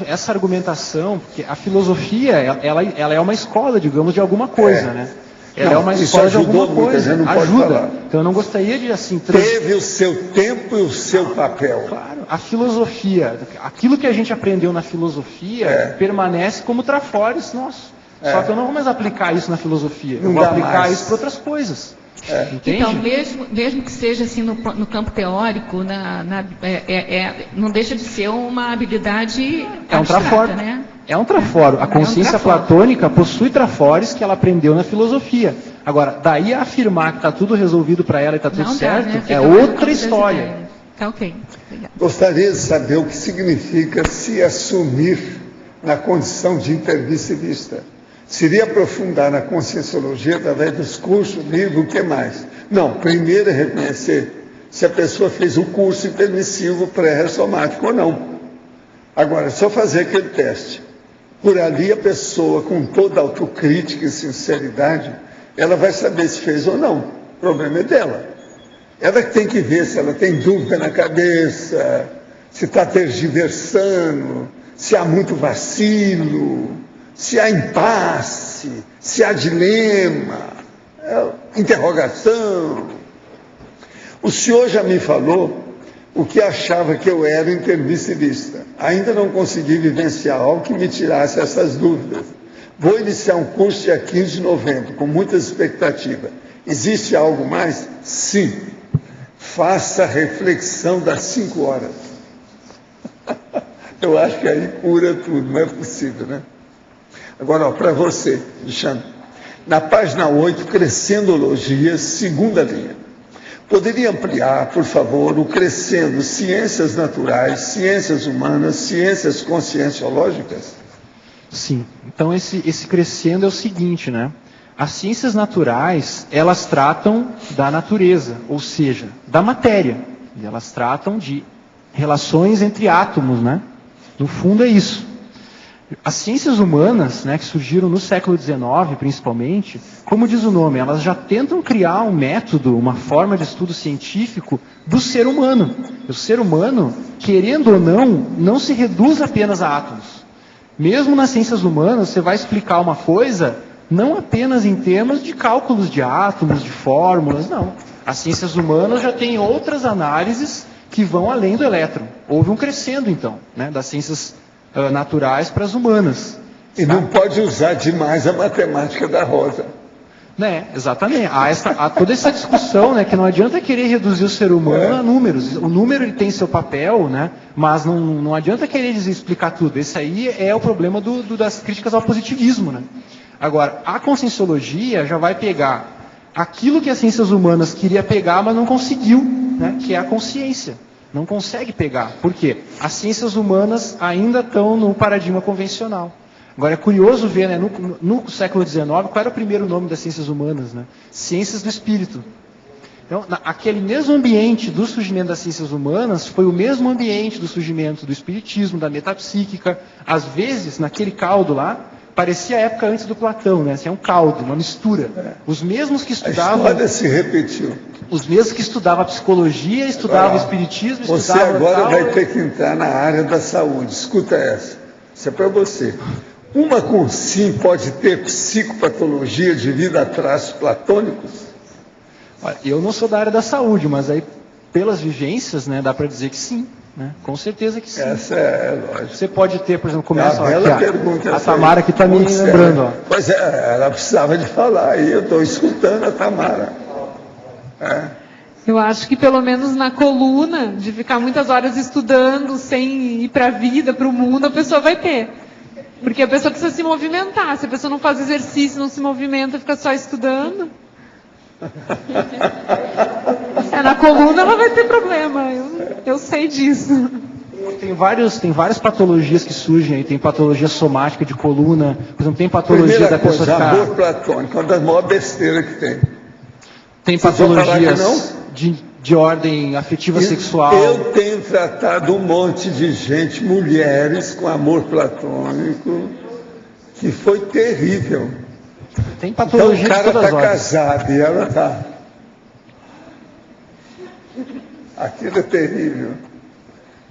porque a filosofia, ela é uma escola, digamos, de alguma coisa, né? Ela é uma escola de alguma coisa, ajuda. Então eu não gostaria de assim... Teve o seu tempo e o seu papel. Claro, a filosofia, aquilo que a gente aprendeu na filosofia, permanece como trafores nosso. Só que eu não vou mais aplicar isso na filosofia, eu vou aplicar isso para outras coisas. Entende? Então, mesmo que seja assim no campo teórico, não deixa de ser uma habilidade abstrata, né? É um traforo. A consciência platônica possui trafores que ela aprendeu na filosofia. Agora, daí a afirmar que está tudo resolvido para ela e está tudo certo, né? É outra história. Tá ok. Obrigada. Gostaria de saber o que significa se assumir na condição de intermissivista. Seria aprofundar na conscienciologia através dos cursos, livros, o que mais? Não, primeiro é reconhecer se a pessoa fez o curso intermissivo pré-ressomático ou não. Agora, é só fazer aquele teste. Por ali a pessoa, com toda autocrítica e sinceridade, ela vai saber se fez ou não. O problema é dela. Ela que tem que ver se ela tem dúvida na cabeça, se está tergiversando, se há muito vacilo, se há impasse, se há dilema, interrogação. O senhor já me falou o que achava que eu era intermissivista. Ainda não consegui vivenciar algo que me tirasse essas dúvidas. Vou iniciar um curso dia 15 de novembro, com muitas expectativas. Existe algo mais? Sim. Faça a reflexão das 5 horas. Eu acho que aí cura tudo, não é possível, né? Agora, para você, Alexandre, na página 8, Crescendologia, segunda linha. Poderia ampliar, por favor, o crescendo ciências naturais, ciências humanas, ciências conscienciológicas? Sim. Então, esse crescendo é o seguinte, né? As ciências naturais, elas tratam da natureza, ou seja, da matéria. E elas tratam de relações entre átomos, né? No fundo é isso. As ciências humanas, né, que surgiram no século XIX, principalmente, como diz o nome, elas já tentam criar um método, uma forma de estudo científico do ser humano. O ser humano, querendo ou não se reduz apenas a átomos. Mesmo nas ciências humanas, você vai explicar uma coisa não apenas em termos de cálculos de átomos, de fórmulas, não. As ciências humanas já têm outras análises que vão além do elétron. Houve um crescendo, então, né, das ciências naturais para as humanas. E não pode usar demais a matemática da Rosa. Né, exatamente. Há toda essa discussão, né, que não adianta querer reduzir o ser humano a números. O número ele tem seu papel, né, mas não adianta querer explicar tudo. Esse aí é o problema das críticas ao positivismo. Né? Agora, a conscienciologia já vai pegar aquilo que as ciências humanas queria pegar, mas não conseguiu, né, que é a consciência. Não consegue pegar. Por quê? As ciências humanas ainda estão no paradigma convencional. Agora, é curioso ver, né, no século XIX, qual era o primeiro nome das ciências humanas? Né? Ciências do Espírito. Então, aquele mesmo ambiente do surgimento das ciências humanas foi o mesmo ambiente do surgimento do espiritismo, da metapsíquica. Às vezes, naquele caldo lá, parecia a época antes do Platão, né? Assim, é um caldo, uma mistura. Os mesmos que estudavam... A história se repetiu. Os mesmos que estudavam a psicologia, estudavam o espiritismo, estudavam... Você agora vai ter que entrar na área da saúde. Escuta essa. Isso é para você. Uma consciência pode ter psicopatologia devido a traços platônicos? Olha, eu não sou da área da saúde, mas aí, pelas vivências, né, dá para dizer que sim. Né? Com certeza que sim. Essa é lógica. Você pode ter, por exemplo, começa a Tamara que está me lembrando. Ó. Pois é, ela precisava de falar, aí eu estou escutando a Tamara. Eu acho que pelo menos na coluna, de ficar muitas horas estudando, sem ir para a vida, para o mundo, a pessoa vai ter. Porque a pessoa precisa se movimentar. Se a pessoa não faz exercício, não se movimenta, fica só estudando. Na coluna ela vai ter problema. Eu sei disso. Tem várias patologias que surgem aí. Tem patologia somática de coluna. Por exemplo, tem patologia Primeira da pessoa coisa, ficar... amor platônico, é uma das maiores besteiras que tem. Tem patologias de ordem afetiva sexual. Eu tenho tratado um monte de gente, mulheres com amor platônico, que foi terrível. Tem patologia então, o cara está casado e ela está. Aquilo é terrível.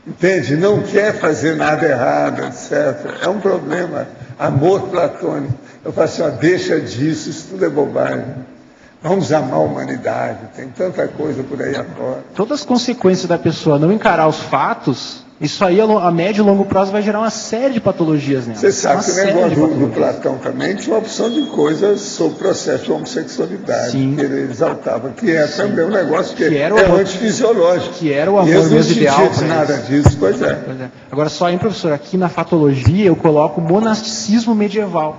Entende? Não quer fazer nada errado, etc. É um problema. Amor platônico. Eu falo assim, ó, deixa disso, isso tudo é bobagem. Vamos amar a humanidade, tem tanta coisa por aí afora. Todas as consequências da pessoa não encarar os fatos, isso aí a médio e longo prazo vai gerar uma série de patologias nela. Você sabe que o negócio do Platão também tinha uma opção de coisas sobre o processo de homossexualidade, que ele exaltava, que é também um negócio que é antifisiológico. Que era o amor mesmo ideal. Não tinha nada disso, pois é. Agora, só aí, professor, aqui na fatologia eu coloco o monasticismo medieval.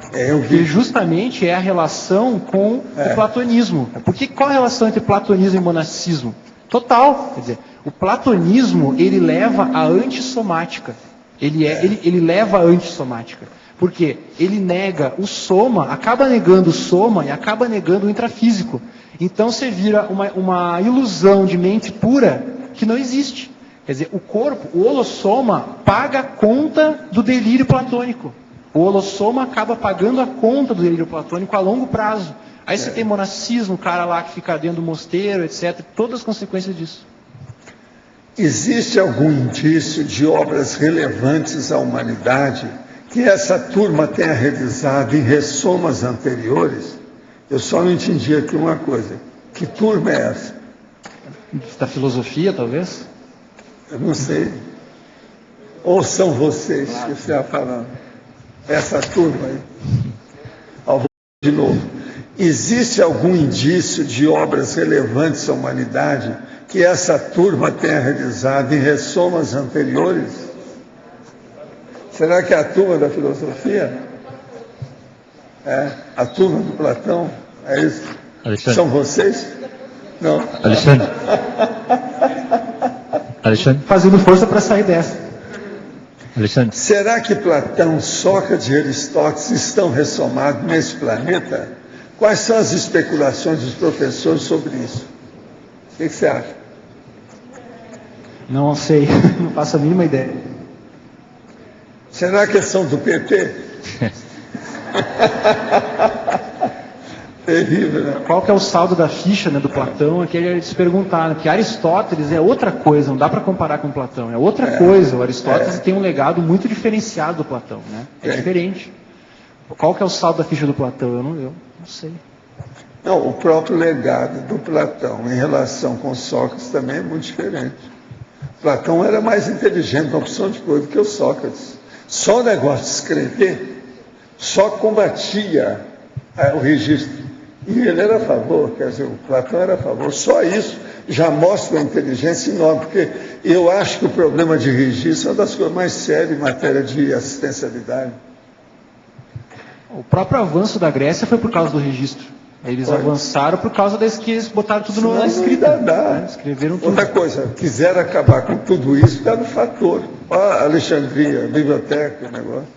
Que justamente é a relação com o platonismo. Porque qual a relação entre platonismo e monasticismo? Total. Quer dizer, o platonismo, ele leva a antissomática. Ele leva a antissomática. Por quê? Ele nega o soma, acaba negando o soma e acaba negando o intrafísico. Então você vira uma ilusão de mente pura que não existe. Quer dizer, o corpo, o holossoma, paga a conta do delírio platônico. O holossoma acaba pagando a conta do delírio platônico a longo prazo. Aí você tem monasticismo, o cara lá que fica dentro do mosteiro, etc. Todas as consequências disso. Existe algum indício de obras relevantes à humanidade que essa turma tenha revisado em ressomas anteriores? Eu só não entendi aqui uma coisa. Que turma é essa? Da filosofia, talvez? Eu não sei. Ou são vocês que você está falando? Essa turma aí. Ó, vou de novo. Existe algum indício de obras relevantes à humanidade que essa turma tenha realizado em ressomas anteriores? Será que é a turma da filosofia? É? A turma do Platão? É isso? Alexandre. São vocês? Não. Alexandre. Alexandre. Fazendo força para sair dessa. Alexandre. Será que Platão, Sócrates e Aristóteles estão ressomados nesse planeta? Quais são as especulações dos professores sobre isso? O que você acha? Não sei, não faço a mínima ideia. Será que são do PT? Terrível, né? Qual que é o saldo da ficha, né, do Platão? É que eles perguntaram, que Aristóteles é outra coisa, não dá para comparar com Platão, é outra coisa. O Aristóteles tem um legado muito diferenciado do Platão, né? É diferente. Qual que é o saldo da ficha do Platão? Eu não sei. Não, o próprio legado do Platão em relação com Sócrates também é muito diferente. Platão era mais inteligente, uma opção de coisa, do que o Sócrates. Só o negócio de escrever só combatia o registro. E ele era a favor, quer dizer, o Platão era a favor. Só isso já mostra uma inteligência enorme, porque eu acho que o problema de registro é uma das coisas mais sérias em matéria de assistencialidade. O próprio avanço da Grécia foi por causa do registro. Eles avançaram por causa das que eles botaram tudo na escrita. Escreveram tudo. Outra coisa, quiseram acabar com tudo isso, dá no fator. Olha a Alexandria, a biblioteca, o negócio.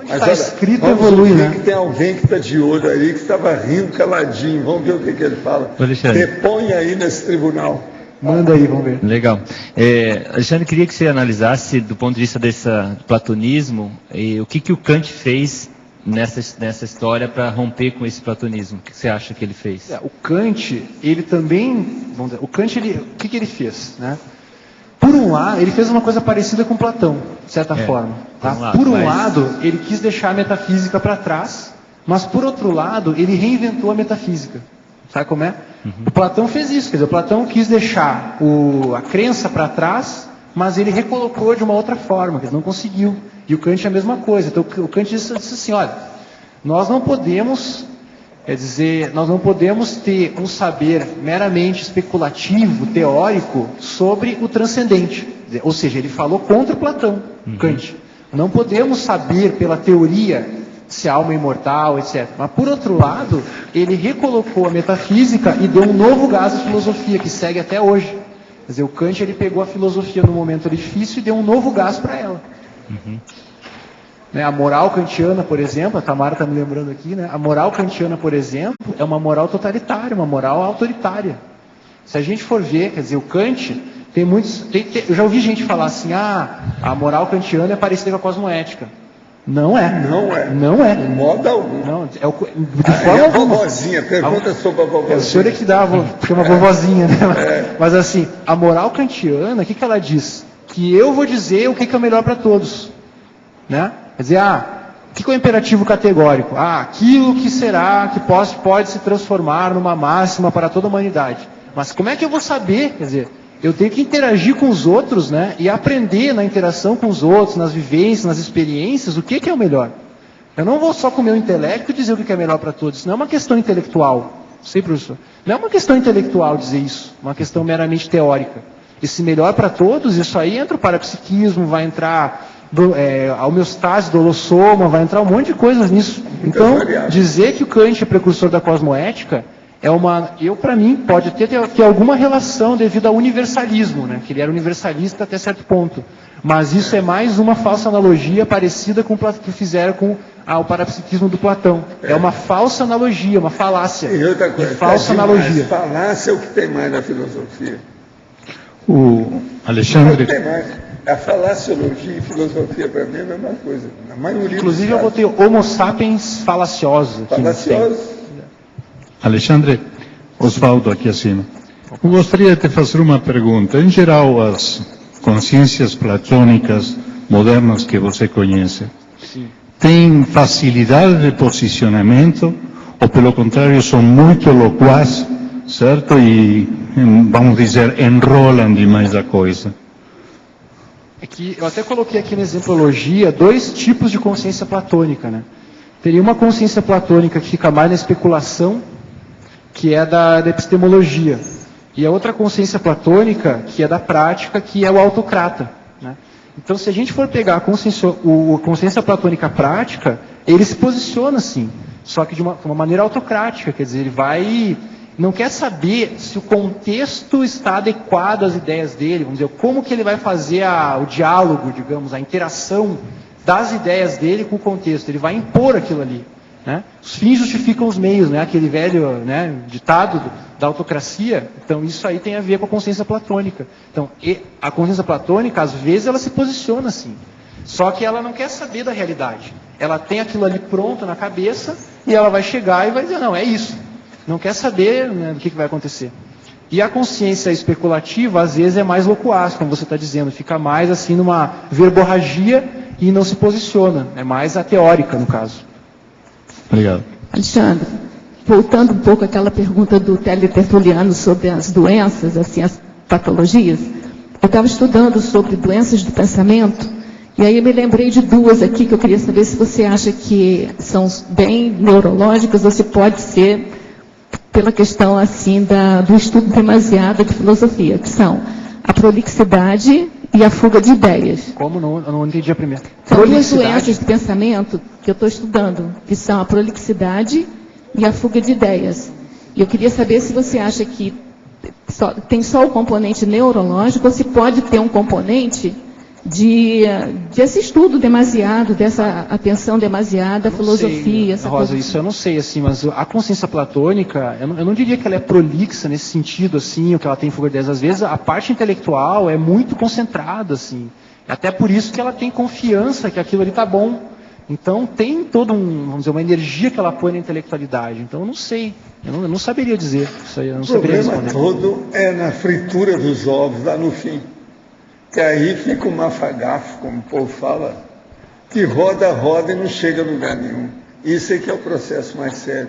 Onde está escrito evolui, né? Que tem alguém que está de olho aí, que estava rindo caladinho. Vamos ver o que ele fala. Depõe aí nesse tribunal. Manda aí, vamos ver. Legal. Alexandre, queria que você analisasse, do ponto de vista desse platonismo, o que o Kant fez nessa história para romper com esse platonismo. O que você acha que ele fez? O Kant, ele também, vamos dizer, o Kant, o que ele fez, né? Por um lado, ele fez uma coisa parecida com Platão, de certa forma. Tá? Por um lado, ele quis deixar a metafísica para trás, mas por outro lado, ele reinventou a metafísica. Sabe como é? O Platão fez isso, quer dizer, o Platão quis deixar a crença para trás, mas ele recolocou de uma outra forma, que ele não conseguiu. E o Kant é a mesma coisa. Então o Kant disse assim, olha, nós não podemos ter um saber meramente especulativo, teórico, sobre o transcendente. Ou seja, ele falou contra Platão, Kant. Não podemos saber pela teoria se a alma é imortal, etc. Mas, por outro lado, ele recolocou a metafísica e deu um novo gás à filosofia, que segue até hoje. Quer dizer, o Kant ele pegou a filosofia no momento difícil e deu um novo gás para ela. Né, a moral kantiana, por exemplo, a Tamara está me lembrando aqui, né, a moral kantiana, por exemplo, é uma moral totalitária, uma moral autoritária. Se a gente for ver, quer dizer, o Kant tem muitos... eu já ouvi gente falar assim, a moral kantiana é parecida com a cosmoética. Não é. Não é. De modo algum. Não, de forma alguma. A vovozinha, pergunta sobre a vovozinha. O senhor é que chama vovozinha, né? Mas assim, a moral kantiana, o que ela diz? Que eu vou dizer o que é o melhor para todos. Né? Quer dizer, o que é o imperativo categórico? Aquilo que será, que pode se transformar numa máxima para toda a humanidade. Mas como é que eu vou saber? Quer dizer, eu tenho que interagir com os outros, né? E aprender na interação com os outros, nas vivências, nas experiências, o que é o melhor. Eu não vou só com o meu intelecto dizer o que é melhor para todos. Isso não é uma questão intelectual. Sei, professor. Não é uma questão intelectual dizer isso. Uma questão meramente teórica. Esse melhor para todos, isso aí entra o parapsiquismo, vai entrar a homeostase, dolossoma, vai entrar um monte de coisas nisso. Então, dizer que o Kant é precursor da cosmoética para mim, pode ter alguma relação devido ao universalismo, né? Que ele era universalista até certo ponto. Mas isso é mais uma falsa analogia parecida com o que fizeram com o parapsiquismo do Platão. É uma falsa analogia, uma falácia. E outra coisa, falsa analogia. Falácia é o que tem mais na filosofia. O Alexandre... Não tem mais. A falaciologia e filosofia, para mim, é a mesma coisa. Na maioria inclusive, eu botei Homo sapiens falacioso. Falacioso. Alexandre, Osvaldo aqui acima. Eu gostaria de te fazer uma pergunta. Em geral, as consciências platônicas modernas que você conhece, têm facilidade de posicionamento ou, pelo contrário, são muito loquaz, certo? E, vamos dizer, enrolam demais a coisa. Eu até coloquei aqui na exemplologia 2 tipos de consciência platônica, né? Teria uma consciência platônica que fica mais na especulação, que é da epistemologia. E a outra consciência platônica, que é da prática, que é o autocrata. Né? Então, se a gente for pegar a consciência platônica prática, ele se posiciona assim, só que de uma maneira autocrática, quer dizer, ele não quer saber se o contexto está adequado às ideias dele, vamos dizer, como que ele vai fazer o diálogo, digamos, a interação das ideias dele com o contexto, ele vai impor aquilo ali. Né? Os fins justificam os meios, né? Aquele velho, né, ditado da autocracia. Então isso aí tem a ver com a consciência platônica. Então a consciência platônica, às vezes, ela se posiciona assim. Só que ela não quer saber da realidade. Ela tem aquilo ali pronto na cabeça e ela vai chegar e vai dizer, não, é isso. Não quer saber, né, do que vai acontecer. E a consciência especulativa, às vezes, é mais loquaz, como você está dizendo. Fica mais assim numa verborragia e não se posiciona. É mais a teórica, no caso. Obrigado. Alexandre, voltando um pouco àquela pergunta do Tertuliano sobre as doenças, assim, as patologias, eu estava estudando sobre doenças do pensamento, e aí eu me lembrei de 2 aqui que eu queria saber se você acha que são bem neurológicas ou se pode ser pela questão assim do estudo demasiado de filosofia, que são a prolixidade e a fuga de ideias. Como? Eu não entendi a primeira. São duas doenças de pensamento que eu estou estudando, que são a prolixidade e a fuga de ideias. E eu queria saber se você acha que tem só o componente neurológico ou se pode ter um componente desse estudo demasiado, dessa atenção demasiada, filosofia. Sei, Rosa, isso eu não sei, assim, mas a consciência platônica, eu não diria que ela é prolixa nesse sentido, assim, o que ela tem fuga de ideias. Às vezes a parte intelectual é muito concentrada, assim. Até por isso que ela tem confiança que aquilo ali está bom. Então tem toda vamos dizer, uma energia que ela põe na intelectualidade. Então eu não sei, eu não saberia dizer. Isso aí eu não saberia responder. O problema todo é na fritura dos ovos, lá no fim. Que aí fica um mafagafo, como o povo fala, que roda e não chega a lugar nenhum. Isso é que é o processo mais sério.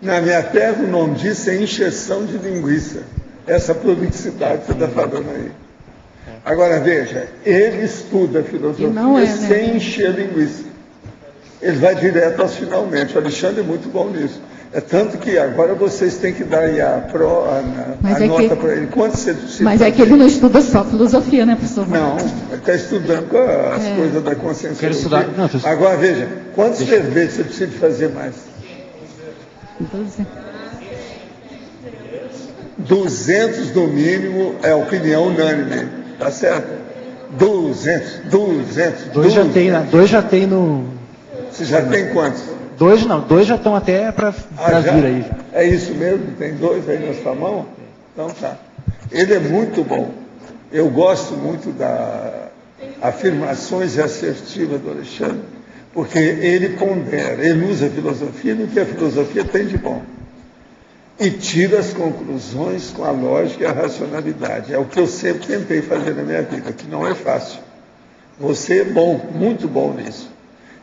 Na minha terra, o nome disso é encheção de linguiça. Essa prolixidade que você está falando aí. Agora, veja, ele estuda filosofia sem encher a linguiça. Ele vai direto aos finalmente. O Alexandre é muito bom nisso. É tanto que agora vocês têm que dar aí a nota para ele. Quanto você precisa? Mas é que ele não estuda só filosofia, né, professor? Não, ele está estudando as coisas da consciência. Quero estudar. Não, agora, veja, quantos verbetes você precisa de fazer mais? 200 no mínimo é opinião unânime. Tá certo? 200. Dois já tem no... Você já tem quantos? Dois já estão até para vir aí. É isso mesmo? Tem 2 aí na sua mão? Então tá. Ele é muito bom. Eu gosto muito das afirmações assertivas do Alexandre, porque ele pondera, ele usa a filosofia no que a filosofia tem de bom. E tira as conclusões com a lógica e a racionalidade. É o que eu sempre tentei fazer na minha vida, que não é fácil. Você é bom, muito bom nisso.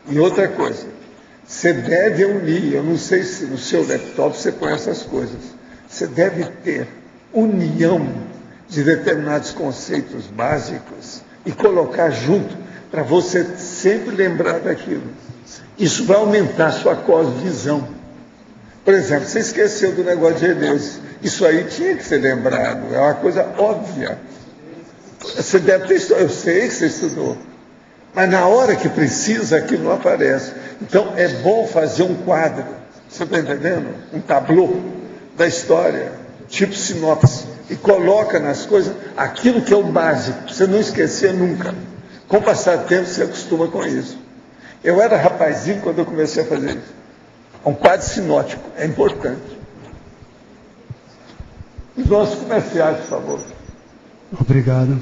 E outra coisa, você deve unir, eu não sei se no seu laptop você conhece essas coisas, você deve ter união de determinados conceitos básicos e colocar junto, para você sempre lembrar daquilo. Isso vai aumentar a sua cosmovisão. Por exemplo, você esqueceu do negócio de Deleuze. Isso aí tinha que ser lembrado, é uma coisa óbvia. Você deve ter estudado, eu sei que você estudou. Mas na hora que precisa, aquilo não aparece. Então, é bom fazer um quadro, você está entendendo? Um tablô da história, tipo sinopse, e coloca nas coisas aquilo que é o básico, para você não esquecer nunca. Com o passar do tempo, você acostuma com isso. Eu era rapazinho quando eu comecei a fazer isso. Um quadro sinótico, é importante. Os nossos comerciais, por favor. Obrigado.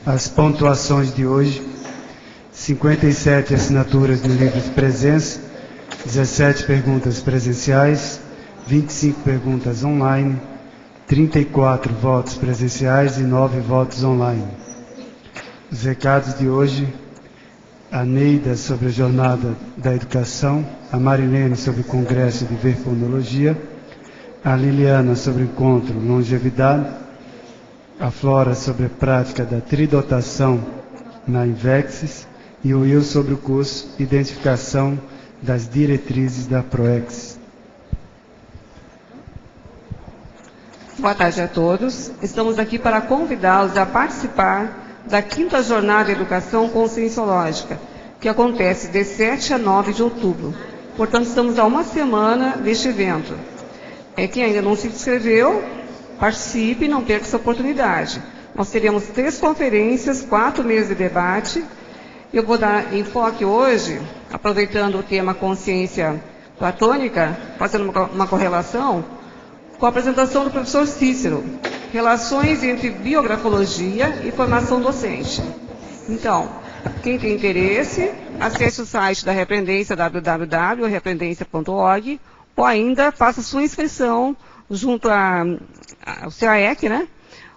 As pontuações de hoje: 57 assinaturas no livro de presença, 17 perguntas presenciais, 25 perguntas online, 34 votos presenciais e 9 votos online. Os recados de hoje: a Neida sobre a jornada da educação, a Marilene sobre o congresso de verfonologia, a Liliana sobre o encontro longevidade, a Flora sobre a prática da tridotação na Invexis e o Will sobre o curso Identificação das Diretrizes da PROEX. Boa tarde a todos. Estamos aqui para convidá-los a participar da 5ª Jornada de Educação Conscienciológica, que acontece de 7 a 9 de outubro. Portanto, estamos há uma semana deste evento. Quem ainda não se inscreveu, participe e não perca essa oportunidade. Nós teremos 3 conferências, 4 meses de debate. Eu vou dar enfoque hoje, aproveitando o tema consciência platônica, fazendo uma correlação, com a apresentação do professor Cícero, relações entre biografologia e formação docente. Então, quem tem interesse, acesse o site da Repreendência, www.repreendência.org, ou ainda faça sua inscrição junto ao CAEC, né?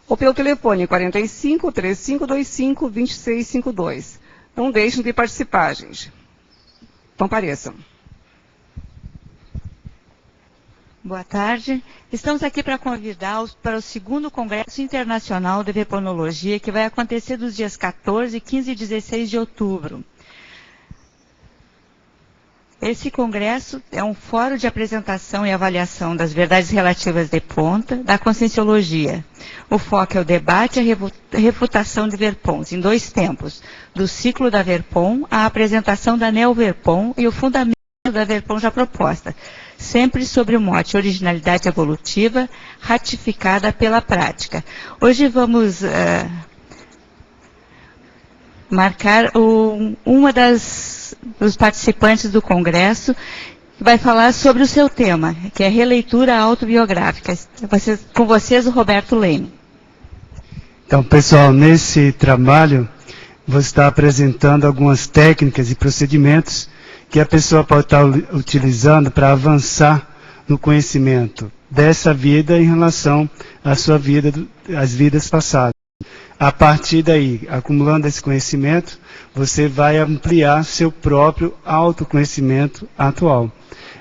Ou pelo telefone 45 3525 2652. Não deixem de participar, gente. Compareçam. Boa tarde. Estamos aqui para convidá-los para o 2º Congresso Internacional de Verfonologia, que vai acontecer dos dias 14, 15 e 16 de outubro. Esse congresso é um fórum de apresentação e avaliação das verdades relativas de ponta da conscienciologia. O foco é o debate e a refutação de Verpons, em 2 tempos, do ciclo da Verpon, a apresentação da Neo-Verpon e o fundamento da Verpon já proposta, sempre sobre o mote originalidade evolutiva, ratificada pela prática. Hoje vamos marcar uma dos participantes do congresso, que vai falar sobre o seu tema, que é releitura autobiográfica. Com vocês, o Roberto Leme. Então, pessoal, nesse trabalho, vou estar apresentando algumas técnicas e procedimentos que a pessoa pode estar utilizando para avançar no conhecimento dessa vida em relação à sua vida, às vidas passadas. A partir daí, acumulando esse conhecimento, você vai ampliar seu próprio autoconhecimento atual.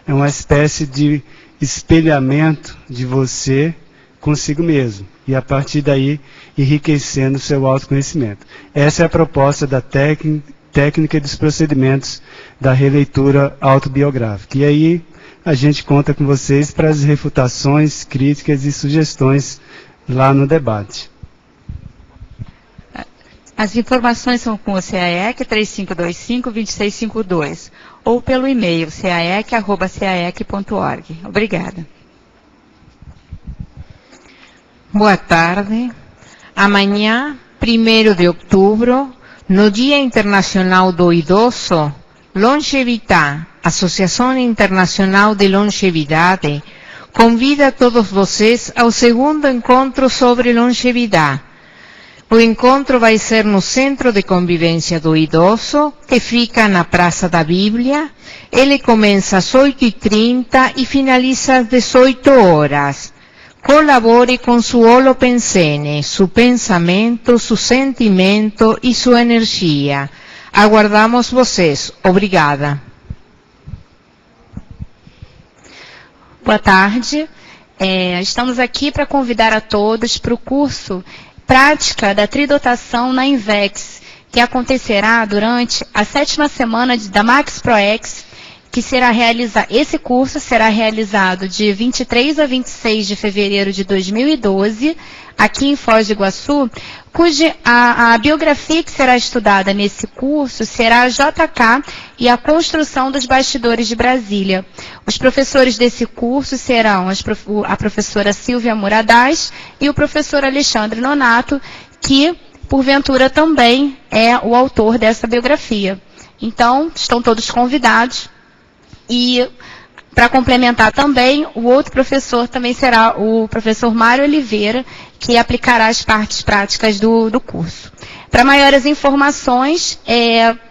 É uma espécie de espelhamento de você consigo mesmo. E a partir daí, enriquecendo seu autoconhecimento. Essa é a proposta da técnica e dos procedimentos da releitura autobiográfica. E aí, a gente conta com vocês para as refutações, críticas e sugestões lá no debate. As informações são com o CAEC 3525-2652 ou pelo e-mail caec@caec.org. Obrigada. Boa tarde. Amanhã, 1º de outubro, no Dia Internacional do Idoso, Longevità, Associação Internacional de Longevidade, convida a todos vocês ao 2º encontro sobre longevidade. O encontro vai ser no Centro de Convivência do Idoso, que fica na Praça da Bíblia. Ele começa às 8h30 e finaliza às 18 horas. Colabore com su holopensene, su pensamento, su sentimento e sua energia. Aguardamos vocês. Obrigada. Boa tarde. Estamos aqui para convidar a todos para o curso Prática da Tridotação na Invex, que acontecerá durante a 7ª semana da Max ProEx, que será esse curso será realizado de 23 a 26 de fevereiro de 2012, aqui em Foz do Iguaçu, cuja a biografia que será estudada nesse curso será a JK e a construção dos bastidores de Brasília. Os professores desse curso serão a professora Silvia Muradás e o professor Alexandre Nonato, que, porventura, também é o autor dessa biografia. Então, estão todos convidados. E, para complementar também, o outro professor também será o professor Mário Oliveira, que aplicará as partes práticas do curso. Para maiores informações,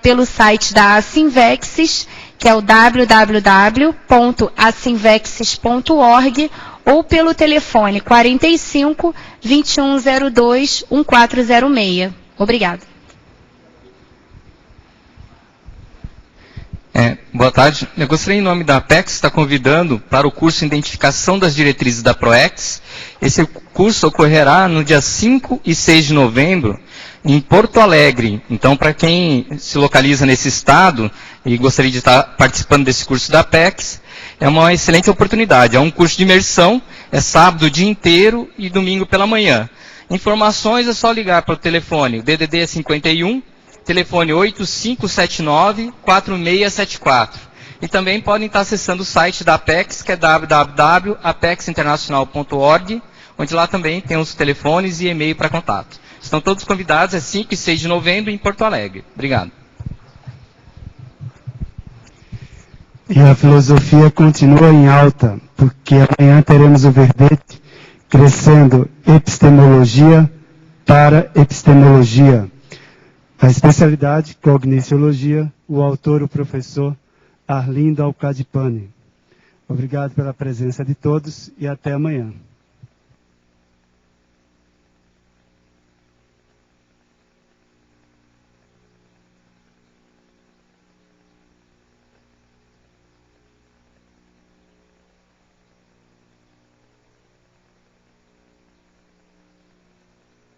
pelo site da Asinvexis, que é o www.asinvexis.org, ou pelo telefone 45 2102 1406. Obrigada. Boa tarde. Eu gostaria, em nome da Apex, estar convidando para o curso Identificação das Diretrizes da ProEx. Esse curso ocorrerá no dia 5 e 6 de novembro, em Porto Alegre. Então, para quem se localiza nesse estado e gostaria de estar participando desse curso da Apex, é uma excelente oportunidade. É um curso de imersão, é sábado o dia inteiro e domingo pela manhã. Informações é só ligar para o telefone, o DDD é 51, telefone 8579-4674. E também podem estar acessando o site da Apex, que é www.apexinternacional.org, onde lá também tem os telefones e e-mail para contato. Estão todos convidados, é 5 e 6 de novembro em Porto Alegre. Obrigado. E a filosofia continua em alta, porque amanhã teremos o verbete Crescendo Epistemologia para Epistemologia. A especialidade, Cogniciologia, o autor, o professor Arlindo Alcadipani. Obrigado pela presença de todos e até amanhã.